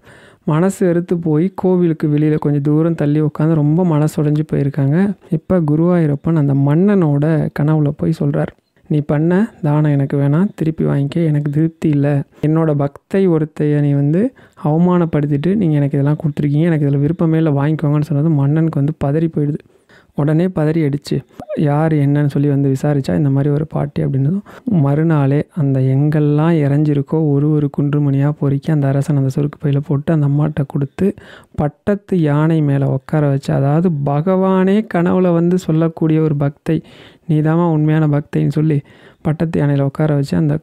மனசு வெறுத்து போய் கோவிலுக்கு வெளியில் கொஞ்சம் தூரம் தள்ளி உட்காந்து ரொம்ப மனசு உடைஞ்சு போயிருக்காங்க. இப்போ குருவாயூரப்பன் அந்த மன்னனோட கனவுல போய் சொல்கிறார், நீ பண்ண தானம் எனக்கு வேணாம், திருப்பி வாங்கிக்க, எனக்கு திருப்தி இல்லை. என்னோட பக்தை ஒருத்தையை நீ வந்து அவமானப்படுத்திட்டு நீங்கள் எனக்கு இதெல்லாம் கொடுத்துருக்கீங்க, எனக்கு இதில் விருப்பமே இல்லை, வாங்கிக்கோங்கன்னு சொன்னது மன்னனுக்கு வந்து பதறி போயிடுது. உடனே பதறி அடிச்சு யார் என்னன்னு சொல்லி வந்து விசாரித்தா இந்த மாதிரி ஒரு பாட்டி அப்படின்னதும் மறுநாளே அந்த எங்கெல்லாம் இறஞ்சிருக்கோ ஒரு குன்றுமணியாக பொறுக்கி அந்த அரசன் அந்த சுருக்கு பையில் போட்டு அந்த அம்மாட்ட கொடுத்து பட்டத்து யானை மேலே உட்கார வச்சு, அதாவது பகவானே கனவுல வந்து சொல்லக்கூடிய ஒரு பக்தை, நீதாம்மா உண்மையான பக்தைன்னு சொல்லி பட்டத்து யானையில் உட்கார வச்சு அந்த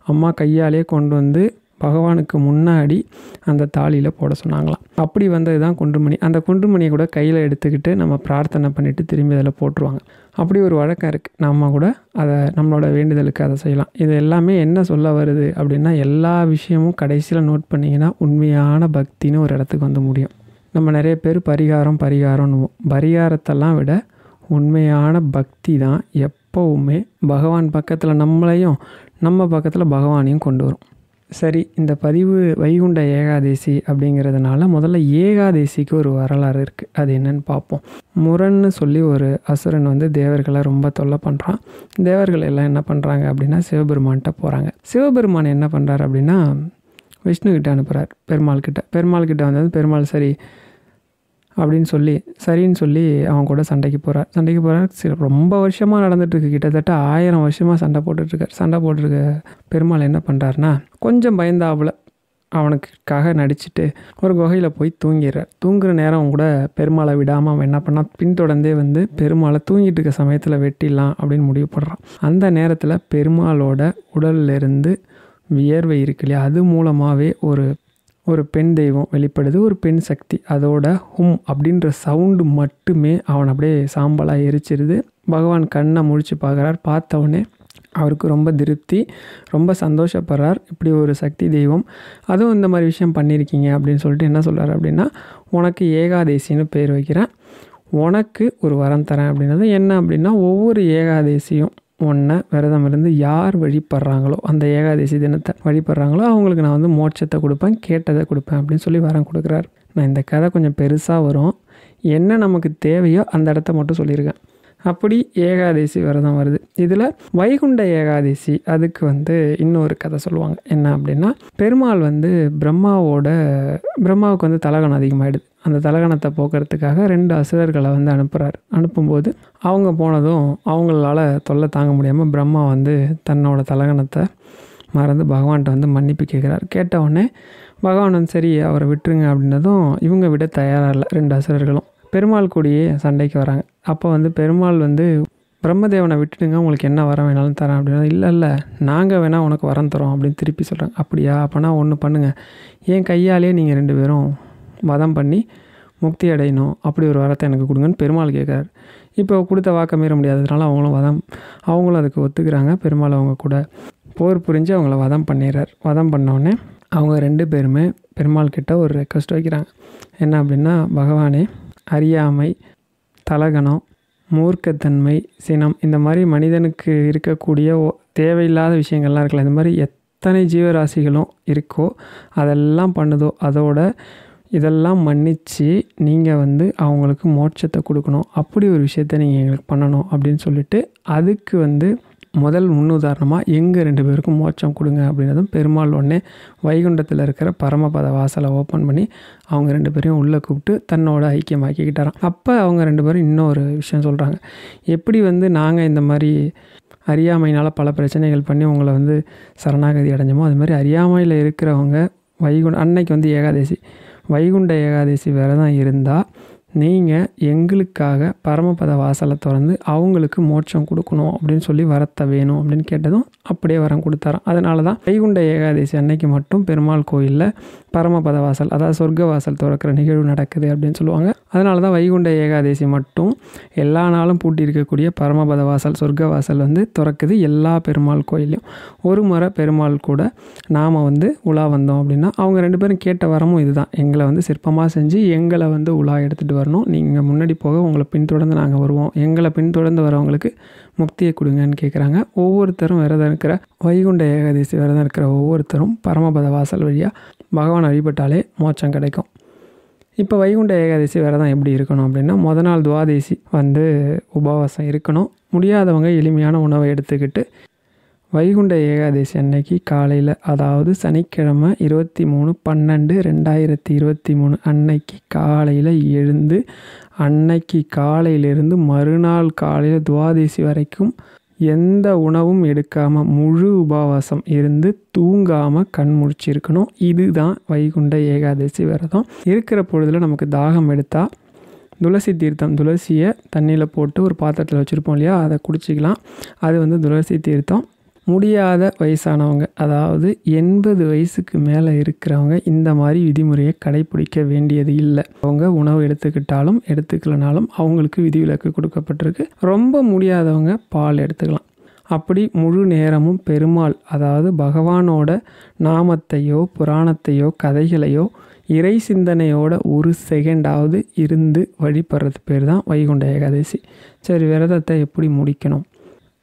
அம்மா கையாலே கொண்டு வந்து பகவானுக்கு முன்னாடி அந்த தாலியில் போட சொன்னாங்களாம். அப்படி வந்தது தான் குன்றுமணி. அந்த குன்றுமணியை கூட கையில் எடுத்துக்கிட்டு நம்ம பிரார்த்தனை பண்ணிவிட்டு திரும்பி அதில் போட்டுருவாங்க. அப்படி ஒரு வழக்கம் இருக்குது. நம்ம கூட அதை நம்மளோட வேண்டுதலுக்கு அதை செய்யலாம். இது எல்லாமே என்ன சொல்ல வருது அப்படின்னா, எல்லா விஷயமும் கடைசியில் நோட் பண்ணிங்கன்னா உண்மையான பக்தின்னு ஒரு இடத்துக்கு வந்து முடியும். நம்ம நிறைய பேர் பரிகாரம்னுவோம். பரிகாரத்தெல்லாம் விட உண்மையான பக்தி தான் எப்போவுமே பகவான் பக்கத்தில் நம்மளையும் நம்ம பக்கத்தில் பகவானையும் கொண்டு வரும். சரி, இந்த பதிவு வைகுண்ட ஏகாதேசி அப்படிங்கிறதுனால முதல்ல ஏகாதேசிக்கு ஒரு வரலாறு இருக்குது. அது என்னன்னு பார்ப்போம். முரன்னு சொல்லி ஒரு அசுரன் வந்து தேவர்களை ரொம்ப தொல்லை பண்ணுறான். தேவர்கள் எல்லாம் என்ன பண்ணுறாங்க அப்படின்னா சிவபெருமான்கிட்ட போகிறாங்க. சிவபெருமான் என்ன பண்ணுறாரு அப்படின்னா விஷ்ணுக்கிட்ட அனுப்புகிறார் பெருமாள்கிட்ட வந்தது. பெருமாள் சரி அப்படின்னு சொல்லி சரின்னு சொல்லி அவன் கூட சண்டைக்கு போகிறார். ரொம்ப வருஷமாக நடந்துகிட்ருக்கு. கிட்டத்தட்ட 1000 வருஷமாக சண்டை போட்டுருக்க பெருமாள் என்ன பண்ணுறாருனா கொஞ்சம் பயந்தாப்புல அவனுக்காக நடிச்சுட்டு ஒரு குகையில் போய் தூங்கிடுறார். தூங்குற நேரம் கூட பெருமாளை விடாமல் அவன் என்ன பண்ணால் பின்தொடர்ந்தே வந்து பெருமாளை தூங்கிட்டு இருக்க சமயத்தில் வெட்டிடலாம் அப்படின்னு முடிவு பண்ணுறான். அந்த நேரத்தில் பெருமாளோட உடல்லிருந்து வியர்வை இருக்கு இல்லையா, அது மூலமாகவே ஒரு பெண் தெய்வம் வெளிப்படுது, ஒரு பெண் சக்தி. அதோட ஹும் அப்படின்ற சவுண்டு மட்டுமே அவன் அப்படியே சாம்பலாக எரிச்சிருது. பகவான் கண்ணை முழிச்சு பார்க்குறார். பார்த்தவொடனே அவருக்கு ரொம்ப திருப்தி, ரொம்ப சந்தோஷப்படுறார். இப்படி ஒரு சக்தி தெய்வம், அதுவும் இந்த மாதிரி விஷயம் பண்ணியிருக்கீங்க அப்படின்னு சொல்லிட்டு என்ன சொல்கிறார் அப்படின்னா, உனக்கு ஏகாதேசின்னு பேர் வைக்கிறேன், உனக்கு ஒரு வரம் தரேன் அப்படின்னது. என்ன அப்படின்னா, ஒவ்வொரு ஏகாதேசியும் ஒன்றை விரதம் இருந்து யார் வழிபடுறாங்களோ, அந்த ஏகாதசி தினத்தை வழிபடுறாங்களோ அவங்களுக்கு நான் வந்து மோட்சத்தை கொடுப்பேன், கேட்டதை கொடுப்பேன் அப்படின்னு சொல்லி வரம் கொடுக்குறாரு. நான் இந்த கதை கொஞ்சம் பெருசாக வரும், என்ன நமக்கு தேவையோ அந்த இடத்த மட்டும் சொல்லியிருக்கேன். அப்படி ஏகாதசி விரதம் வருது. இதில் வைகுண்ட ஏகாதசி அதுக்கு வந்து இன்னொரு கதை சொல்லுவாங்க. என்ன அப்படின்னா, பெருமாள் வந்து பிரம்மாவுக்கு வந்து தலகணம் அதிகமாகிடுது. அந்த தலகணத்தை போக்குறதுக்காக 2 அசுரர்களை வந்து அனுப்புகிறார். அனுப்பும்போது அவங்க போனதும் அவங்களால தொல்லை தாங்க முடியாமல் பிரம்மா வந்து தன்னோட தலகணத்தை மறந்து பகவான்கிட்ட வந்து மன்னிப்பு கேட்குறார். கேட்டவுடனே பகவான் வந்து சரி அவரை விட்டுருங்க அப்படின்னதும் இவங்க விட தயாராக இல்லை 2 அசுரர்களும். பெருமாள் கூடயே சண்டைக்கு வராங்க. அப்போ வந்து பெருமாள் வந்து பிரம்மதேவனை விட்டுடுங்க, உங்களுக்கு என்ன வரம் வேணாலும் தரேன் அப்படின்னா, இல்லை நாங்கள் வேணால் உனக்கு வரம் தரோம் அப்படின்னு திருப்பி சொல்கிறாங்க. அப்படியா, அப்போனா ஒன்று பண்ணுங்கள், என் கையாலே நீங்கள் 2 பேரும் வதம் பண்ணி முக்தி அடையணும், அப்படி ஒரு வரத்தை எனக்கு கொடுங்கன்னு பெருமாள் கேட்குறாரு. இப்போ கொடுத்த வாக்க மீற முடியாததுனால அவங்களும் அதுக்கு ஒத்துக்கிறாங்க. பெருமாள் அவங்க கூட போர் புரிஞ்சு அவங்கள வதம் பண்ணிடுறார். வதம் பண்ணோடனே அவங்க 2 பேருமே பெருமாள் கிட்ட ஒரு ரெக்வஸ்ட் வைக்கிறாங்க. என்ன அப்படின்னா, பகவானே, அறியாமை, தலகணம், மூர்க்கத்தன்மை, சினம், இந்த மாதிரி மனிதனுக்கு இருக்கக்கூடிய தேவையில்லாத விஷயங்கள்லாம் இருக்குல்ல, இந்த மாதிரி எத்தனை ஜீவராசிகளும் இருக்கோ அதெல்லாம் பண்ணுதோ, அதோட இதெல்லாம் மன்னித்து நீங்கள் வந்து அவங்களுக்கு மோட்சத்தை கொடுக்கணும், அப்படி ஒரு விஷயத்த நீங்கள் எங்களுக்கு பண்ணணும் அப்படின்னு சொல்லிட்டு அதுக்கு வந்து முதல் முன்னுதாரணமாக எங்கள் 2 பேருக்கும் மோட்சம் கொடுங்க அப்படின்னதும் பெருமாள் உடனே வைகுண்டத்தில் இருக்கிற பரமபத வாசலை ஓப்பன் பண்ணி அவங்க 2 பேரையும் உள்ளே கூப்பிட்டு தன்னோட ஐக்கியமாக்கிக்கிட்டாராம். அப்போ அவங்க 2 பேரும் இன்னொரு விஷயம் சொல்கிறாங்க. எப்படி வந்து நாங்கள் இந்த மாதிரி அறியாமையினால் பல பிரச்சனைகள் பண்ணி உங்களை வந்து சரணாகதி அடைஞ்சோமோ, அது மாதிரி அறியாமையில் இருக்கிறவங்க அன்னைக்கு வந்து ஏகாதசி வைகுண்ட ஏகாதசி விரதம் இருந்தால் நீங்கள் எங்களுக்காக பரமபத வாசலை திறந்து அவங்களுக்கு மோட்சம் கொடுக்கணும் அப்படின்னு சொல்லி வரத்தை வேணும் அப்படின்னு கேட்டதும் அப்படியே வரம் கொடுத்தாராம். அதனால தான் வைகுண்ட ஏகாதசி அன்னைக்கு மட்டும் பெருமாள் கோயிலில் பரமபத வாசல், அதாவது சொர்க்க வாசல் திறக்கிற நிகழ்வு நடக்குது அப்படின்னு சொல்லுவாங்க. அதனால தான் வைகுண்ட ஏகாதசி மட்டும் எல்லா நாளும் பூட்டி இருக்கக்கூடிய பரமபத வாசல், சொர்க்க வாசல் வந்து திறக்குது எல்லா பெருமாள் கோயிலையும். ஒரு முறை பெருமாள் கூட நாம் வந்து உலா வந்தோம் அப்படின்னா அவங்க 2 பேரும் கேட்ட வரமும் இதுதான், எங்களை வந்து சிற்பமாக செஞ்சு எங்களை வந்து உலா எடுத்துகிட்டு வரணும், நீங்கள் முன்னாடி போக உங்களை பின்தொடர்ந்து நாங்கள் வருவோம், எங்களை பின்தொடர்ந்து வரவங்களுக்கு முக்தியை கொடுங்கன்னு கேட்குறாங்க. ஒவ்வொருத்தரும் விரதம் இருக்கிற வைகுண்ட ஏகாதசி விரதம் இருக்கிற ஒவ்வொருத்தரும் பரமபத வாசல் வழியாக பகவான் வழிபட்டாலே மோட்சம் கிடைக்கும். இப்போ வைகுண்ட ஏகாதசி விரதம் எப்படி இருக்கணும் அப்படின்னா, முதல் நாள் துவாதசி வந்து உபவாசம் இருக்கணும். முடியாதவங்க எளிமையான உணவை எடுத்துக்கிட்டு வைகுண்ட ஏகாதசி அன்னைக்கு காலையில், அதாவது சனிக்கிழமை 23/12/2023 அன்னைக்கு காலையில் எழுந்து அன்னைக்கு காலையிலிருந்து மறுநாள் காலையில் துவாதசி வரைக்கும் எந்த உணவும் எடுக்காமல் முழு உபவாசம் இருந்து தூங்காமல் கண் முழிச்சிருக்கணும். இதுதான் வைகுண்ட ஏகாதசி விரதம். இருக்கிற பொழுதில் நமக்கு தாகம் எடுத்தால் துளசி தீர்த்தம், துளசியை தண்ணியில் போட்டு ஒரு பாத்திரத்தில் வச்சுருப்போம் இல்லையா, அதை குடிச்சிக்கலாம். அது வந்து துளசி தீர்த்தம். முடியாத வயசானவங்க, அதாவது 80 வயசுக்கு மேலே இருக்கிறவங்க இந்த மாதிரி விதிமுறையை கடைப்பிடிக்க வேண்டியது இல்லை. அவங்க உணவு எடுத்துக்கிட்டாலும் எடுத்துக்கலனாலும் அவங்களுக்கு விதிவிலக்கு கொடுக்கப்பட்டிருக்கு. ரொம்ப முடியாதவங்க பால் எடுத்துக்கலாம். அப்படி முழு நேரமும் பெருமாள், அதாவது பகவானோட நாமத்தையோ புராணத்தையோ கதைகளையோ இறை சிந்தனையோட ஒரு செகண்டாவது இருந்து வழிபடுறது பேர் தான் வைகுண்ட ஏகாதசி. சரி, விரதத்தை எப்படி முடிக்கணும்?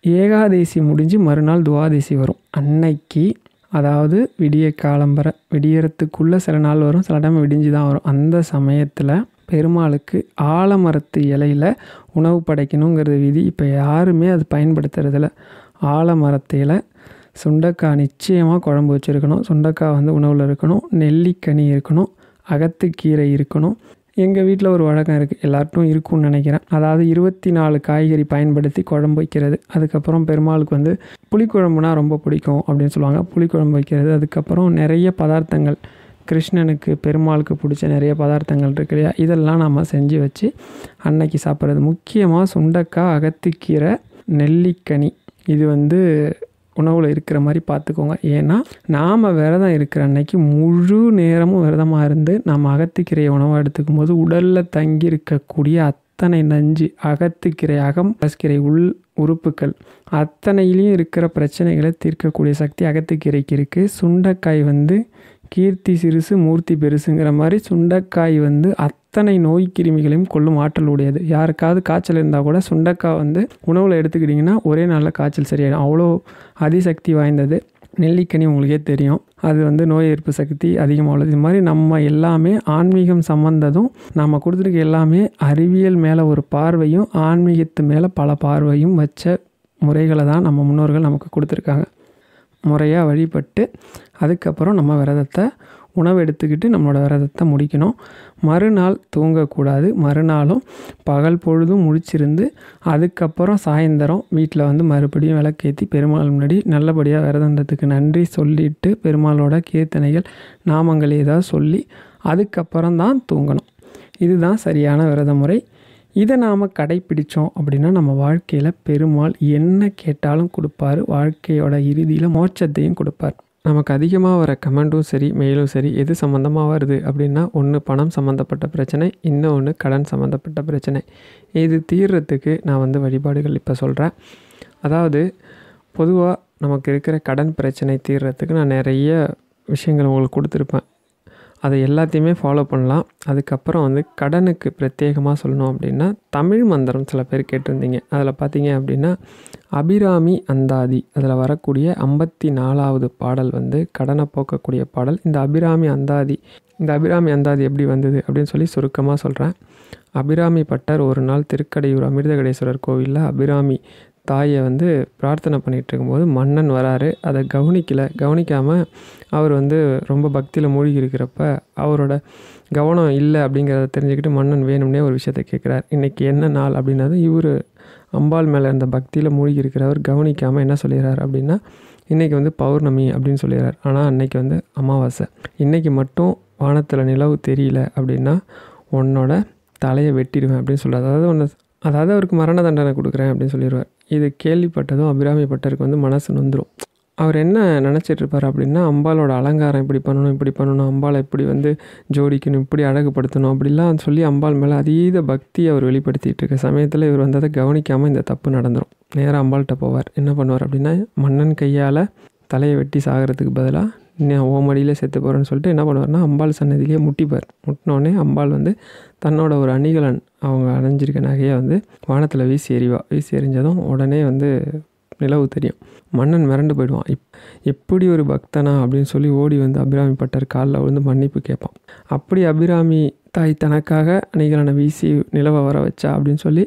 ஏகாதசி முடிஞ்சு மறுநாள் துவாதசி வரும். அன்னைக்கு, அதாவது விடிய காலம்பரை விடியறதுக்குள்ளே சில நாள் வரும், சில டைம் விடிஞ்சு தான் வரும். அந்த சமயத்தில் பெருமாளுக்கு ஆலமரத்து இலையில் உணவு படைக்கணுங்கிறது விதி. இப்போ யாருமே அது பயன்படுத்துறதில்ல. ஆலமரத்து இலை, சுண்டைக்காய் நிச்சயமாக குழம்பு வச்சுருக்கணும், சுண்டைக்காய் வந்து உணவில் இருக்கணும், நெல்லிக்கனி இருக்கணும், அகத்துக்கீரை இருக்கணும். எங்கள் வீட்டில் ஒரு வழக்கம் இருக்குது, எல்லார்ட்டும் இருக்கும்னு நினைக்கிறேன். அதாவது 24 காய்கறி பயன்படுத்தி குழம்பு வைக்கிறது. அதுக்கப்புறம் பெருமாளுக்கு வந்து புளிக்குழம்புனா ரொம்ப பிடிக்கும் அப்படின்னு சொல்லுவாங்க, புளிக்குழம்பு வைக்கிறது. அதுக்கப்புறம் நிறைய பதார்த்தங்கள், கிருஷ்ணனுக்கு பெருமாளுக்கு பிடிச்ச நிறைய பதார்த்தங்கள் இருக்கு இல்லையா, இதெல்லாம் நம்ம செஞ்சு வச்சு அன்னைக்கு சாப்பிட்றது. முக்கியமாக சுண்டைக்காய், அகத்துக்கீரை, நெல்லிக்கனி இது வந்து உணவில் இருக்கிற மாதிரி பார்த்துக்கோங்க. ஏன்னா நாம் விரதம் இருக்கிற அன்னைக்கு முழு நேரமும் விரதமாக இருந்து நம்ம அகத்துக்கீரை உணவாக எடுத்துக்கும் போது உடலில் தங்கி இருக்கக்கூடிய அத்தனை நஞ்சு, அகத்துக்கீரை, அகம்பஸ்கீரை, உள் உறுப்புகள் அத்தனையிலையும் இருக்கிற பிரச்சனைகளை தீர்க்கக்கூடிய சக்தி அகத்துக்கீரைக்கு இருக்குது. சுண்டைக்காய் வந்து கீர்த்தி சிறுசு மூர்த்தி பெருசுங்கிற மாதிரி சுண்டைக்காய் வந்து அத்தனை நோய் கிருமிகளையும் கொல்லும் ஆற்றல் உடையது. யாருக்காவது காய்ச்சல் இருந்தால் கூட சுண்டைக்காய் வந்து உணவில் எடுத்துக்கிட்டிங்கன்னா ஒரே நாளில் காய்ச்சல் சரியாயிடும், அவ்வளோ அதிசக்தி வாய்ந்தது. நெல்லிக்கனி உங்களுக்கே தெரியும், அது வந்து நோய் எதிர்ப்பு சக்தி அதிகமாக உள்ளது. இது மாதிரி நம்ம எல்லாமே ஆன்மீகம் சம்மந்ததும் நம்ம கொடுத்துருக்க எல்லாமே அறிவியல் மேலே ஒரு பார்வையும் ஆன்மீகத்து மேலே பல பார்வையும் வச்ச முறைகளை தான் நம்ம முன்னோர்கள் நமக்கு கொடுத்துருக்காங்க. முறையாக வழிபட்டு அதுக்கப்புறம் நம்ம விரதத்தை உணவு எடுத்துக்கிட்டு நம்மளோட விரதத்தை முடிக்கணும். மறுநாள் தூங்கக்கூடாது. மறுநாளும் பகல் பொழுதும் முழிச்சிருந்து அதுக்கப்புறம் சாயந்தரம் வீட்டில் வந்து மறுபடியும் விளக்கேற்றி பெருமாள் முன்னாடி நல்லபடியாக விரதந்தத்துக்கு நன்றி சொல்லிவிட்டு பெருமாளோட கீர்த்தனைகள் நாமங்கள் ஏதாவது சொல்லி அதுக்கப்புறம் தான் தூங்கணும். இதுதான் சரியான விரத முறை. இதை நாம் கடைப்பிடித்தோம் அப்படின்னா நம்ம வாழ்க்கையில் பெருமாள் என்ன கேட்டாலும் கொடுப்பார். வாழ்க்கையோட இறுதியில் மோட்சத்தையும் கொடுப்பார். நமக்கு அதிகமாக வர கமெண்ட்டும் சரி மெயிலும் சரி எது சம்மந்தமாக வருது அப்படின்னா, ஒன்று பணம் சம்மந்தப்பட்ட பிரச்சனை, இன்னொன்று கடன் சம்மந்தப்பட்ட பிரச்சனை. இது தீர்றதுக்கு நான் வந்து வழிபாடுகள் இப்போ சொல்கிறேன். அதாவது பொதுவாக நமக்கு இருக்கிற கடன் பிரச்சனை தீர்றதுக்கு நான் நிறைய விஷயங்கள் உங்களுக்கு கொடுத்துருப்பேன். அதை எல்லாத்தையுமே ஃபாலோ பண்ணலாம். அதுக்கப்புறம் வந்து கடனுக்கு பிரத்யேகமாக சொல்லணும் அப்படின்னா தமிழ் மந்திரம் சில பேர் கேட்டிருந்தீங்க. அதில் பார்த்தீங்க அப்படின்னா அபிராமி அந்தாதி, அதில் வரக்கூடிய 54வது பாடல் வந்து கடனை போக்கக்கூடிய பாடல். இந்த அபிராமி அந்தாதி எப்படி வந்தது அப்படின்னு சொல்லி சுருக்கமாக சொல்கிறேன். அபிராமி பட்டர் ஒரு நாள் திருக்கடையூர் அமிர்தகடேஸ்வரர் கோவிலில் அபிராமி தாயை வந்து பிரார்த்தனை பண்ணிகிட்டு இருக்கும்போது மன்னன் வராரு. அதை கவனிக்காமல் அவர் வந்து ரொம்ப பக்தியில் மூழ்கி இருக்கிறப்ப அவரோட கவனம் இல்லை அப்படிங்கிறத தெரிஞ்சுக்கிட்டு மன்னன் வேணும்னே ஒரு விஷயத்தை கேட்குறார். இன்றைக்கி என்ன நாள் அப்படின்னது இவர் அம்பாள் மேலே இருந்த பக்தியில் மூழ்கி இருக்கிறவர் கவனிக்காமல் என்ன சொல்லிடுறார் அப்படின்னா, இன்றைக்கி வந்து பௌர்ணமி அப்படின்னு சொல்லிடுறார். ஆனால் அன்றைக்கி வந்து அமாவாசை. இன்றைக்கி மட்டும் வானத்தில் நிலவு தெரியல அப்படின்னா உன்னோட தலையை வெட்டிடுவேன் அப்படின்னு சொல்கிறார். அதாவது அவருக்கு மரண தண்டனை கொடுக்குறேன் அப்படின்னு சொல்லிடுவார். இது கேள்விப்பட்டதும் அபிராமி பட்டருக்கு வந்து மனசு நொந்துரும். அவர் என்ன நினச்சிட்டு இருப்பார் அப்படின்னா, அம்பாலோட அலங்காரம் இப்படி பண்ணணும், அம்பாலை இப்படி வந்து ஜோடிக்கணும், இப்படி அழகுபடுத்தணும் அப்படிலாம் சொல்லி அம்பாள் மேலே அதீத பக்தி அவர் வெளிப்படுத்திட்டு இருக்க சமயத்தில் இவர் வந்து அதை கவனிக்காமல் இந்த தப்பு நடந்துடும். நேராக அம்பாள்கிட்ட போவார். என்ன பண்ணுவார் அப்படின்னா, மன்னன் கையால் தலையை வெட்டி சாகிறதுக்கு பதிலாக நான் ஓமடியில் செத்து போகிறேன்னு சொல்லிட்டு என்ன பண்ணுவார்னா, அம்பாள் சன்னதியிலே முட்டிப்பார். முட்டினோடனே அம்பாள் வந்து தன்னோட ஒரு அணிகலன், அவங்க அணிஞ்சிருக்க நகையை வந்து வானத்தில் வீசி எறிவா. வீசி எறிஞ்சதும் உடனே வந்து நிலவு தெரியும். மன்னன் மிரண்டு போயிடுவான். எப்படி ஒரு பக்தனா அப்படின்னு சொல்லி ஓடி வந்து அபிராமி பட்டர் காலில் விழுந்து மன்னிப்பு கேட்பான். அப்படி அபிராமி தாய் தனக்காக அணிகலனை வீசி நிலவை வர வச்சா அப்படின்னு சொல்லி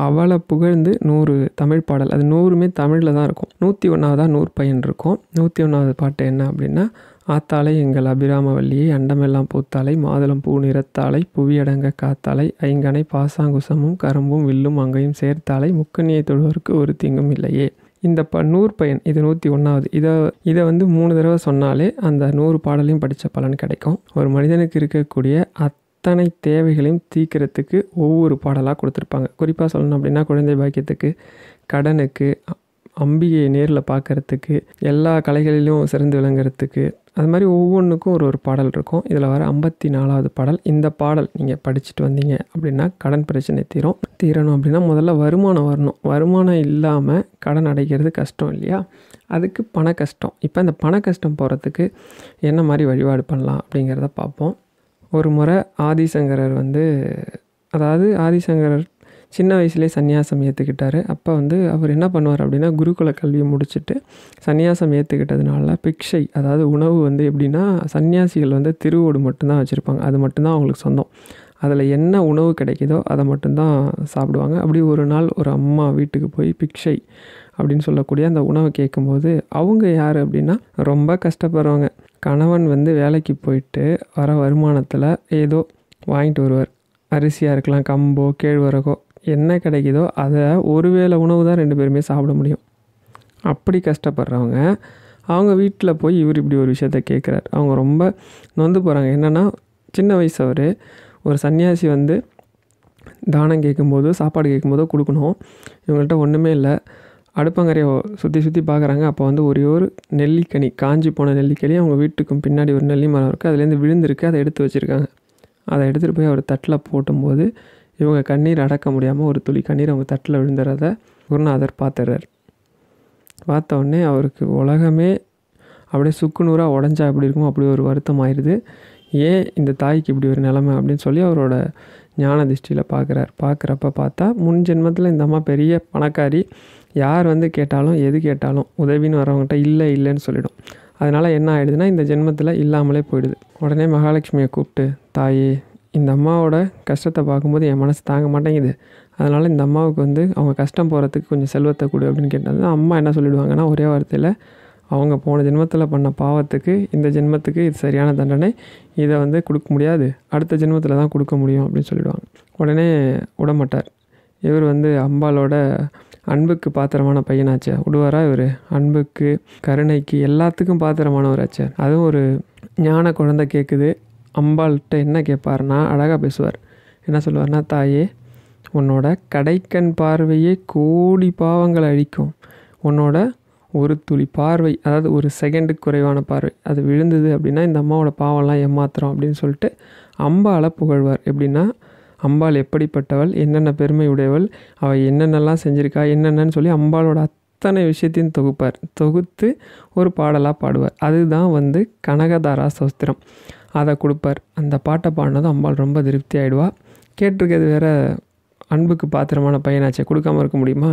அவளை புகழ்ந்து 100 தமிழ் பாடல், அது 100மே தமிழில் தான் இருக்கும். 101ஆவதாக 100 பையன் இருக்கும். 101ஆவது பாட்டு என்ன அப்படின்னா, ஆத்தாளை எங்கள் அபிராமவல்லியை அண்டமெல்லாம் பூத்தாளை மாதுளம் பூ நிறத்தாளை புவியடங்க காத்தாளை ஐங்கனை பாசாங்குசமும் கரும்பும் வில்லும் அங்கையும் சேர்த்தாளை முக்கண்ணியை தொழுவருக்கு ஒரு தீங்கும் இல்லையே. இந்த 100 பையன் இது 101ஆவது. இதை வந்து 3 தடவை சொன்னாலே அந்த 100 பாடலையும் படித்த பலன் கிடைக்கும். ஒரு மனிதனுக்கு இருக்கக்கூடிய அத்தனை தேவைகளையும் தீர்க்கிறதுக்கு ஒவ்வொரு பாடலாக கொடுத்துருப்பாங்க. குறிப்பாக சொல்லணும் அப்படின்னா, குழந்தை பாக்கியத்துக்கு, கடனுக்கு, அம்பிகையை நேரில் பார்க்குறதுக்கு, எல்லா கலைகளிலும் சிறந்து விளங்குறதுக்கு, அது மாதிரி ஒவ்வொன்றுக்கும் ஒரு பாடல் இருக்கும். இதில் வர 54ஆவது பாடல். இந்த பாடல் நீங்கள் படிச்சுட்டு வந்தீங்க அப்படின்னா கடன் பிரச்சனை தீரணும் அப்படின்னா முதல்ல வருமானம் வரணும். வருமானம் இல்லாமல் கடன் அடைக்கிறது கஷ்டம் இல்லையா? அதுக்கு பண கஷ்டம். இப்போ இந்த பண கஷ்டம் போகிறதுக்கு என்ன மாதிரி வழிபாடு பண்ணலாம் அப்படிங்கிறத பார்ப்போம். ஒரு முறை ஆதிசங்கரர் வந்து, அதாவது ஆதிசங்கரர் சின்ன வயசுலேயே சன்னியாசம் ஏற்றுக்கிட்டார். அப்போ வந்து அவர் என்ன பண்ணுவார் அப்படின்னா, குருகுல கல்வியை முடிச்சுட்டு சன்னியாசம் ஏற்றுக்கிட்டதுனால பிக்ஷை, அதாவது உணவு வந்து எப்படின்னா, சன்னியாசிகள் வந்து திருவோடு மட்டும்தான் வச்சுருப்பாங்க. அது மட்டும்தான் அவங்களுக்கு சொந்தம். அதில் என்ன உணவு கிடைக்குதோ அதை மட்டும்தான் சாப்பிடுவாங்க. அப்படி ஒரு நாள் ஒரு அம்மா வீட்டுக்கு போய் பிக்ஷை அப்படின்னு சொல்லக்கூடிய அந்த உணவை கேட்கும்போது, அவங்க யார் அப்படின்னா ரொம்ப கஷ்டப்படுறவங்க. கணவன் வந்து வேலைக்கு போயிட்டு வர வருமானத்தில் ஏதோ வாங்கிட்டு வருவார். அரிசியாக இருக்கலாம், கம்போ கேழ்வரகோ, என்ன கிடைக்குதோ அதை ஒரு வேளை உணவு தான் 2 பேருமே சாப்பிட முடியும். அப்படி கஷ்டப்படுறவங்க அவங்க வீட்டில் போய் இவர் இப்படி ஒரு விஷயத்த கேட்குறாரு. அவங்க ரொம்ப நொந்து போகிறாங்க. என்னென்னா, சின்ன வயசு ஒரு சன்னியாசி வந்து தானம் கேட்கும்போதோ சாப்பாடு கேட்கும்போதோ கொடுக்கணும். இவங்கள்ட்ட ஒன்றுமே இல்லை. அடுப்பங்கரையை சுற்றி பார்க்குறாங்க. அப்போ வந்து ஒரே ஒரு நெல்லிக்கனி, காஞ்சி போன நெல்லிக்கனி அவங்க வீட்டுக்கும் பின்னாடி ஒரு நெல்லி மரம் இருக்குது, அதுலேருந்து விழுந்திருக்கு. அதை எடுத்து வச்சுருக்காங்க. அதை எடுத்துகிட்டு போய் அவர் தட்டில் போட்டும்போது இவங்க கண்ணீர் அடக்க முடியாமல் ஒரு துளி கண்ணீர் அவங்க தட்டில் விழுந்துறத குருநாதர் பார்த்துறார். பார்த்த உடனே அவருக்கு உலகமே அப்படியே சுக்குநூறாக உடஞ்சா எப்படி இருக்குமோ அப்படி ஒரு வருத்தம் ஆயிடுது. ஏன் இந்த தாய்க்கு இப்படி ஒரு நிலைமை அப்படின்னு சொல்லி அவரோட ஞான திருஷ்டியில் பார்க்குறப்ப பார்த்தா, முன் ஜென்மத்தில் இந்த அம்மா பெரிய பணக்காரி. யார் வந்து கேட்டாலும் எது கேட்டாலும் உதவின்னு வரவங்ககிட்ட இல்லைன்னு சொல்லிடும். அதனால் என்ன ஆகிடுதுன்னா, இந்த ஜென்மத்தில் இல்லாமலே போயிடுது. உடனே மகாலட்சுமியை கூப்பிட்டு, தாயே, இந்த அம்மாவோட கஷ்டத்தை பார்க்கும்போது என் மனசு தாங்க மாட்டேங்குது. அதனால் இந்த அம்மாவுக்கு வந்து அவங்க கஷ்டம் போகிறதுக்கு கொஞ்சம் செல்வத்தை கொடு அப்படின்னு கேட்டாங்க. அம்மா என்ன சொல்லிவிடுவாங்கன்னா, ஒரே வார்த்தையில், அவங்க போன ஜென்மத்தில் பண்ண பாவத்துக்கு இந்த ஜென்மத்துக்கு இது சரியான தண்டனை, இதை வந்து கொடுக்க முடியாது, அடுத்த ஜென்மத்தில் தான் கொடுக்க முடியும் அப்படின்னு சொல்லிவிடுவாங்க. உடனே விடமாட்டார். இவர் வந்து அம்பாலோட அன்புக்கு பாத்திரமான பையனாச்சே, விடுவாரா இவர்? அன்புக்கு, கருணைக்கு, எல்லாத்துக்கும் பாத்திரமானவராச்சே. அதுவும் ஒரு ஞான குழந்தை கேட்குது. அம்பாள்கிட்ட என்ன கேட்பார்னா, அழகாக பேசுவார். என்ன சொல்லுவார்னா, தாயே, உன்னோட கடைக்கண் பார்வையே கோடி பாவங்களை அழிக்கும். உன்னோட ஒரு துளி பார்வை, அதாவது ஒரு செகண்டுக்கு குறைவான பார்வை, அது விழுந்தது அப்படின்னா இந்த அம்மாவோட பாவம்லாம் ஏமாத்துறோம் அப்படின்னு சொல்லிட்டு அம்பாளை புகழ்வார். எப்படின்னா, அம்பாள் எப்படிப்பட்டவள், என்னென்ன பெருமை உடையவள், அவள் என்னென்னலாம் செஞ்சுருக்கா, என்னென்னு சொல்லி அம்பாளோட அத்தனை விஷயத்தையும் தொகுத்து ஒரு பாடலாக பாடுவார். அதுதான் வந்து கனகதாரா ஸ்தோத்திரம். அதை கொடுப்பார். அந்த பாட்டை பாடினதும் அம்பாள் ரொம்ப திருப்தி ஆகிடுவா. கேட்டிருக்கிறது வேற, அன்புக்கு பாத்திரமான பையனாச்சே, கொடுக்காமல் இருக்க முடியுமா?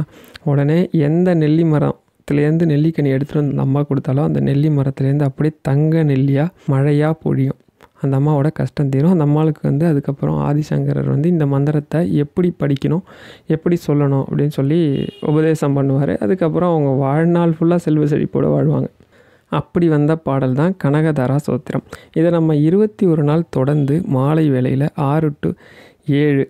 உடனே எந்த நெல்லி மரத்துலேருந்து நெல்லிக்கனி எடுத்துகிட்டு வந்து அந்த அம்மா கொடுத்தாலும் அந்த நெல்லி மரத்துலேருந்து அப்படியே தங்க நெல்லியாக மழையாக பொழியும். அந்த அம்மாவோட கஷ்டம் தீரும். அந்த அம்மாவுக்கு வந்து அதுக்கப்புறம் ஆதிசங்கரர் வந்து இந்த மந்திரத்தை எப்படி படிக்கணும், எப்படி சொல்லணும் அப்படின்னு சொல்லி உபதேசம் பண்ணுவார். அதுக்கப்புறம் அவங்க வாழ்நாள் ஃபுல்லாக செல்வ செழிப்போடு வாழ்வாங்க. அப்படி வந்த பாடல் தான் கனகதாரா ஸ்தோத்திரம். இதை நம்ம 21 நாள் தொடர்ந்து மாலை வேளையில் 6 to 7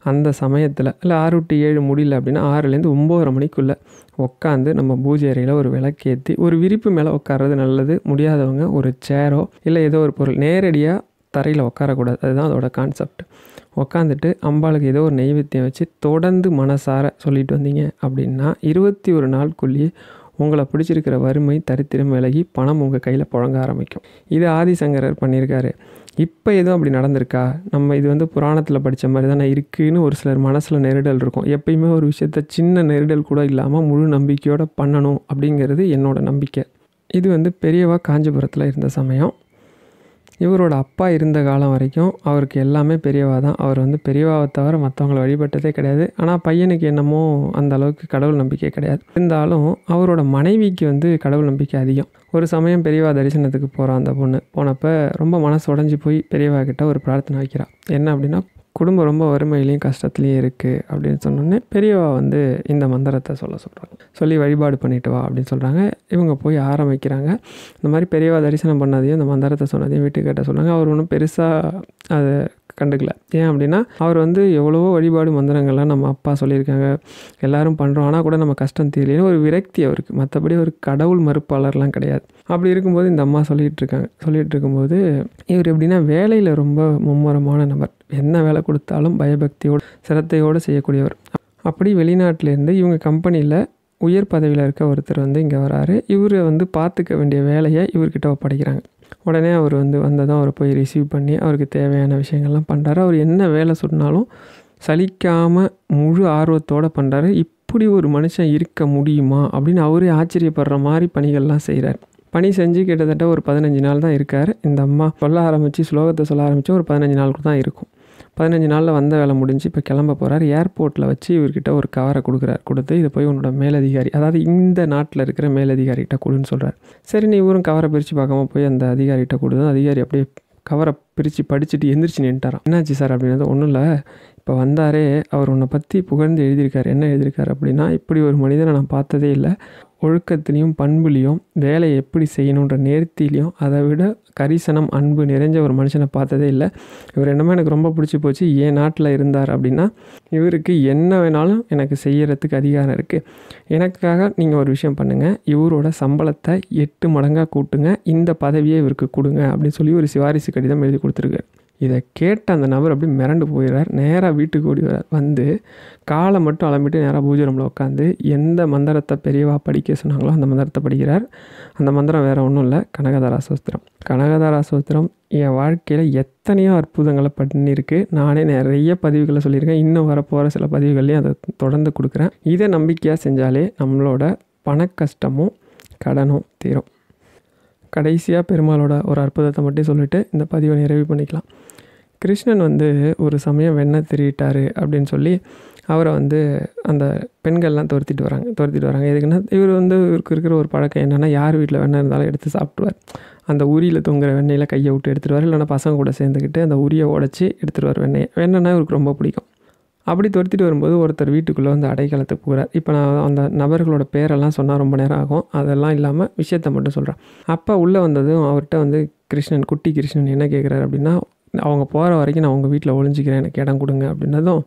அந்த சமயத்தில், இல்லை 6 to 7 முடியல அப்படின்னா 6லேருந்து 9:30 மணிக்குள்ளே உட்காந்து நம்ம பூஜை அறையில் ஒரு விளக்கேற்றி ஒரு விரிப்பு மேலே உட்கார்றது நல்லது. முடியாதவங்க ஒரு சேரோ இல்லை ஏதோ ஒரு பொருள், நேரடியாக தரையில் உட்காரக்கூடாது. அதுதான் அதோட கான்செப்ட். உக்காந்துட்டு அம்பாளுக்கு ஏதோ ஒரு நெய்வேத்தியம் வச்சு தொடர்ந்து மனசார சொல்லிட்டு வந்தீங்க அப்படின்னா 21 நாளுக்குள்ளேயே உங்களை பிடிச்சிருக்கிற வறுமை தரித்திரம் விலகி பணம் உங்கள் கையில் புழங்க ஆரம்பிக்கும். இது ஆதிசங்கரர் பண்ணியிருக்காரு. இப்போ எதுவும் அப்படி நடந்திருக்கா? நம்ம இது வந்து புராணத்தில் படித்த மாதிரி தானே இருக்குதுன்னு ஒரு சிலர் மனசில் நெருடல் இருக்கும். எப்பயுமே ஒரு விஷயத்த சின்ன நெருடல் கூட இல்லாமல் முழு நம்பிக்கையோடு பண்ணணும் அப்படிங்கிறது என்னோடய நம்பிக்கை. இது வந்து பெரியவா காஞ்சிபுரத்தில் இருந்த சமயம். இவரோட அப்பா இருந்த காலம் வரைக்கும் அவருக்கு எல்லாமே பெரியவா தான். அவர் வந்து பெரியவாவை தவிர மற்றவங்களை வழிபட்டதே கிடையாது. ஆனால் பையனுக்கு என்னமோ அந்த அளவுக்கு கடவுள் நம்பிக்கை கிடையாது. இருந்தாலும் அவரோட மனைவிக்கு வந்து கடவுள் நம்பிக்கை அதிகம். ஒரு சமயம் பெரியவா தரிசனத்துக்கு போகிறான் அந்த பொண்ணு. போனப்போ ரொம்ப மனசு உடஞ்சி போய் பெரியவா கிட்ட ஒரு பிரார்த்தனை வைக்கிறான். என்ன அப்படின்னா, குடும்பம் ரொம்ப வறுமையிலையும் கஷ்டத்துலேயும் இருக்குது அப்படின்னு சொன்னோன்னே பெரியவா வந்து இந்த மந்திரத்தை சொல்கிறாங்க. சொல்லி வழிபாடு பண்ணிட்டு வா அப்படின்னு சொல்கிறாங்க. இவங்க போய் ஆரம்பிக்கிறாங்க. இந்த மாதிரி பெரியவா தரிசனம் பண்ணாதையும் இந்த மந்திரத்தை சொன்னதையும் வீட்டுக்கிட்ட சொன்னாங்க. அவர் ஒன்றும் பெருசாக அதை கண்டுக்கல. ஏன் அப்படின்னா, அவர் வந்து எவ்வளவோ வழிபாடு மந்திரங்கள்லாம் நம்ம அப்பா சொல்லியிருக்காங்க, எல்லோரும் பண்ணுறோம், ஆனால் கூட நம்ம கஷ்டம் தீரலைன்னு ஒரு விரக்தி அவருக்கு. மற்றபடி ஒரு கடவுள் மறுப்பாளர்லாம் கிடையாது. அப்படி இருக்கும்போது இந்த அம்மா சொல்லிகிட்டு இருக்கும்போது இவர் எப்படின்னா வேலையில் ரொம்ப மும்முரமான நபர். என்ன வேலை கொடுத்தாலும் பயபக்தியோடு சிரத்தையோடு செய்யக்கூடியவர். அப்படி வெளிநாட்டிலேருந்து இவங்க கம்பெனியில் உயர் பதவியில் இருக்க ஒருத்தர் வந்து இங்கே வராரு. இவர் வந்து பார்த்துக்க வேண்டிய வேலையை இவர்கிட்ட ஒப்படைக்கிறாங்க. உடனே அவர் வந்து வந்ததும் அவரை போய் ரிசீவ் பண்ணி அவருக்கு தேவையான விஷயங்கள்லாம் பண்ணுறாரு. அவர் என்ன வேலை சொன்னாலும் சலிக்காமல் முழு ஆர்வத்தோடு பண்ணுறாரு. இப்படி ஒரு மனுஷன் இருக்க முடியுமா அப்படின்னு அவரே ஆச்சரியப்படுற மாதிரி பணிகள்லாம் செய்கிறார். பணி செஞ்சு கிட்டத்தட்ட ஒரு 15 நாள் தான் இருக்கார். இந்த அம்மா ஸ்லோகத்தை சொல்ல ஆரம்பித்து ஒரு 15 நாளுக்கு தான் இருக்கும். 15 நாளில் வந்த வேலை முடிஞ்சு இப்போ கிளம்ப போகிறார். ஏர்போர்ட்டில் வச்சு இவர்கிட்ட ஒரு கவரை கொடுத்து இதை போய் உன்னோட மேலதிகாரி, அதாவது இந்த நாட்டில் இருக்கிற மேலதிகாரிகிட்ட கொடுன்னு சொல்கிறார். சரின்னு இவரும் கவரை பிரித்து பார்க்காம போய் அந்த அதிகாரிகிட்ட கொடுத்தோம். அதிகாரி அப்படியே கவரை பிரித்து படிச்சுட்டு எந்திரிச்சு நின்ட்டாராம். என்னாச்சு சார் அப்படின்னது, ஒன்றும் இல்லை, இப்போ வந்தாரே அவர் உன்னை பற்றி புகழ்ந்து எழுதியிருக்காரு. என்ன எழுதியிருக்காரு அப்படின்னா, இப்படி ஒரு மனிதனை நான் பார்த்ததே இல்லை, ஒழுக்கத்துலேயும் பண்புலேயும் வேலையை எப்படி செய்யணுன்ற நேர்த்திலையும் அதை விட கரிசனம் அன்பு நிறைஞ்ச ஒரு மனுஷனை பார்த்ததே இல்லை. இவர் என்னமோ எனக்கு ரொம்ப பிடிச்சி போச்சு. என் நாட்டில் இருந்தார் அப்படின்னா இவருக்கு என்ன வேணாலும் எனக்கு செய்யறதுக்கு அதிகாரம் இருக்குது. எனக்காக நீங்கள் ஒரு விஷயம் பண்ணுங்கள், இவரோட சம்பளத்தை 8 மடங்காக கூட்டுங்க, இந்த பதவியை இவருக்கு கொடுங்க அப்படின்னு சொல்லி ஒரு சிபாரிசு கடிதம் எழுதி கொடுத்துருக்கு. இதை கேட்ட அந்த நபர் அப்படி மிரண்டு போயிடுறார். நேராக வீட்டுக்கு ஓடி வரார். வந்து காலை மட்டும் அலம்பிட்டு நேராக பூஜை ரூமில் உட்காந்து எந்த மந்திரத்தை பெரியவா படிக்க சொன்னாங்களோ அந்த மந்திரத்தை படிக்கிறார். அந்த மந்திரம் வேறு ஒன்றும் இல்லை, கனகதாரா சோஸ்திரம். கனகதாரா சோஸ்திரம் என் வாழ்க்கையில் எத்தனையோ அற்புதங்களை பண்ணியிருக்கு. நானே நிறைய பதிவுகளை சொல்லியிருக்கேன். இன்னும் வரப்போகிற சில பதிவுகள்லையும் அதை தொடர்ந்து கொடுக்குறேன். இதை நம்பிக்கையாக செஞ்சாலே நம்மளோட பணக்கஷ்டமும் கடனும் தீரும். கடைசியாக பெருமாளோட ஒரு அற்புதத்தை மட்டும் சொல்லிவிட்டு இந்த பதிவை நிறைவு பண்ணிக்கலாம். கிருஷ்ணன் வந்து ஒரு சமயம் வெண்ணெய் திருட்டார் அப்படின்னு சொல்லி அவரை வந்து அந்த பெண்கள்லாம் துரத்திட்டு வராங்க. எதுக்குன்னா, இவருக்கு இருக்கிற ஒரு பழக்கம் என்னென்னா, யார் வீட்டில் வெண்ணெய் இருந்தாலும் எடுத்து சாப்பிடுவார். அந்த உரியில் தொங்குற வெண்ணெயில் கையை விட்டு எடுத்துடுவார். இல்லைனா பசங்க கூட சேர்ந்துக்கிட்டு அந்த உரியை உடச்சி எடுத்துடுவார். வெண்ணெய்னா இவருக்கு ரொம்ப பிடிக்கும். அப்படி துரத்திட்டு வரும்போது ஒருத்தர் வீட்டுக்குள்ளே வந்து அடைக்கலத்துக்கு போகிறார். இப்போ நான் அந்த நபர்களோட பேரெல்லாம் சொன்னால் ரொம்ப நேரம் ஆகும். அதெல்லாம் இல்லாமல் விஷயத்தை மட்டும் சொல்கிறேன். அப்போ உள்ளே வந்ததும் அவர்கிட்ட வந்து குட்டி கிருஷ்ணன் என்ன கேட்குறாரு அப்படின்னா, அவங்க போகிற வரைக்கும் நான் உங்கள் வீட்டில் ஒளிஞ்சிக்கிறேன், எனக்கு இடம் கொடுங்க அப்படின்னதும்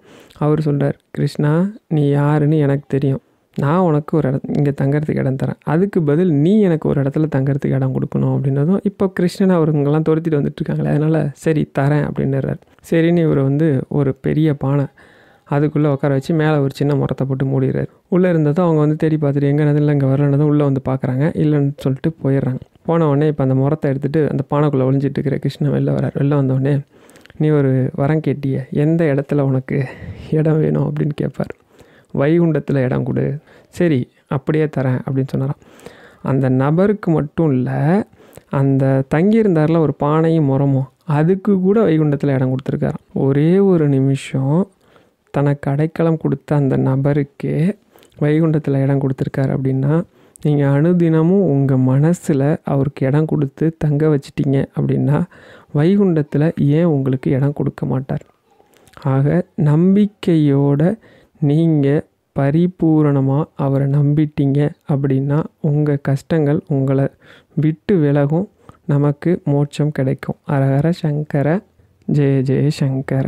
அவர் சொல்கிறார், கிருஷ்ணா நீ யாருன்னு எனக்கு தெரியும், நான் உனக்கு ஒரு இங்கே தங்கறதுக்கு இடம் தரேன், அதுக்கு பதில் நீ எனக்கு ஒரு இடத்துல தங்கறதுக்கு இடம் கொடுக்கணும் அப்படின்னதும் இப்போ கிருஷ்ணன் அவருங்கெல்லாம் துரத்திட்டு வந்துட்டுருக்காங்களே, அதனால் சரி தரேன் அப்படின்னுறார். சரின்னு இவர் வந்து ஒரு பெரிய பானை அதுக்குள்ளே உட்கார வச்சு மேலே ஒரு சின்ன முறத்தை போட்டு மூடிடுறாரு. உள்ளே இருந்ததும் அவங்க வந்து தேடி பார்த்துட்டு எங்கே இல்லை இங்கே வரலன்னதும் உள்ளே வந்து பார்க்குறாங்க. இல்லைன்னு சொல்லிட்டு போயிடுறாங்க. போன உடனே இப்போ அந்த முறத்தை எடுத்துகிட்டு அந்த பானைக்குள்ளே ஒளிஞ்சிட்டு இருக்கிற கிருஷ்ணன் வெளில வரார். வெளில வந்தோடனே, நீ ஒரு வரம் கேட்டிய, எந்த இடத்துல உனக்கு இடம் வேணும் அப்படின்னு கேட்பார். வைகுண்டத்தில் இடம் கொடு. சரி அப்படியே தரேன் அப்படின்னு சொன்னாராம். அந்த நபருக்கு மட்டும் இல்லை, அந்த தங்கியிருந்தாரில் ஒரு பானையும் முறமும் அதுக்கு கூட வைகுண்டத்தில் இடம் கொடுத்துருக்காராம். ஒரே ஒரு நிமிஷம் தனக்கு அடைக்கலம் கொடுத்த அந்த நபருக்கே வைகுண்டத்தில் இடம் கொடுத்துருக்காரு அப்படின்னா, நீங்கள் அனுதினமும் உங்கள் மனசில் அவருக்கு இடம் கொடுத்து தங்க வச்சிட்டிங்க அப்படின்னா வைகுண்டத்தில் ஏன் உங்களுக்கு இடம் கொடுக்க மாட்டார்? ஆக நம்பிக்கையோடு நீங்கள் பரிபூரணமாக அவரை நம்பிட்டீங்க அப்படின்னா உங்கள் கஷ்டங்கள் உங்களை விட்டு விலகும், நமக்கு மோட்சம் கிடைக்கும். ஹரஹர சங்கர, ஜெய ஜெய சங்கர.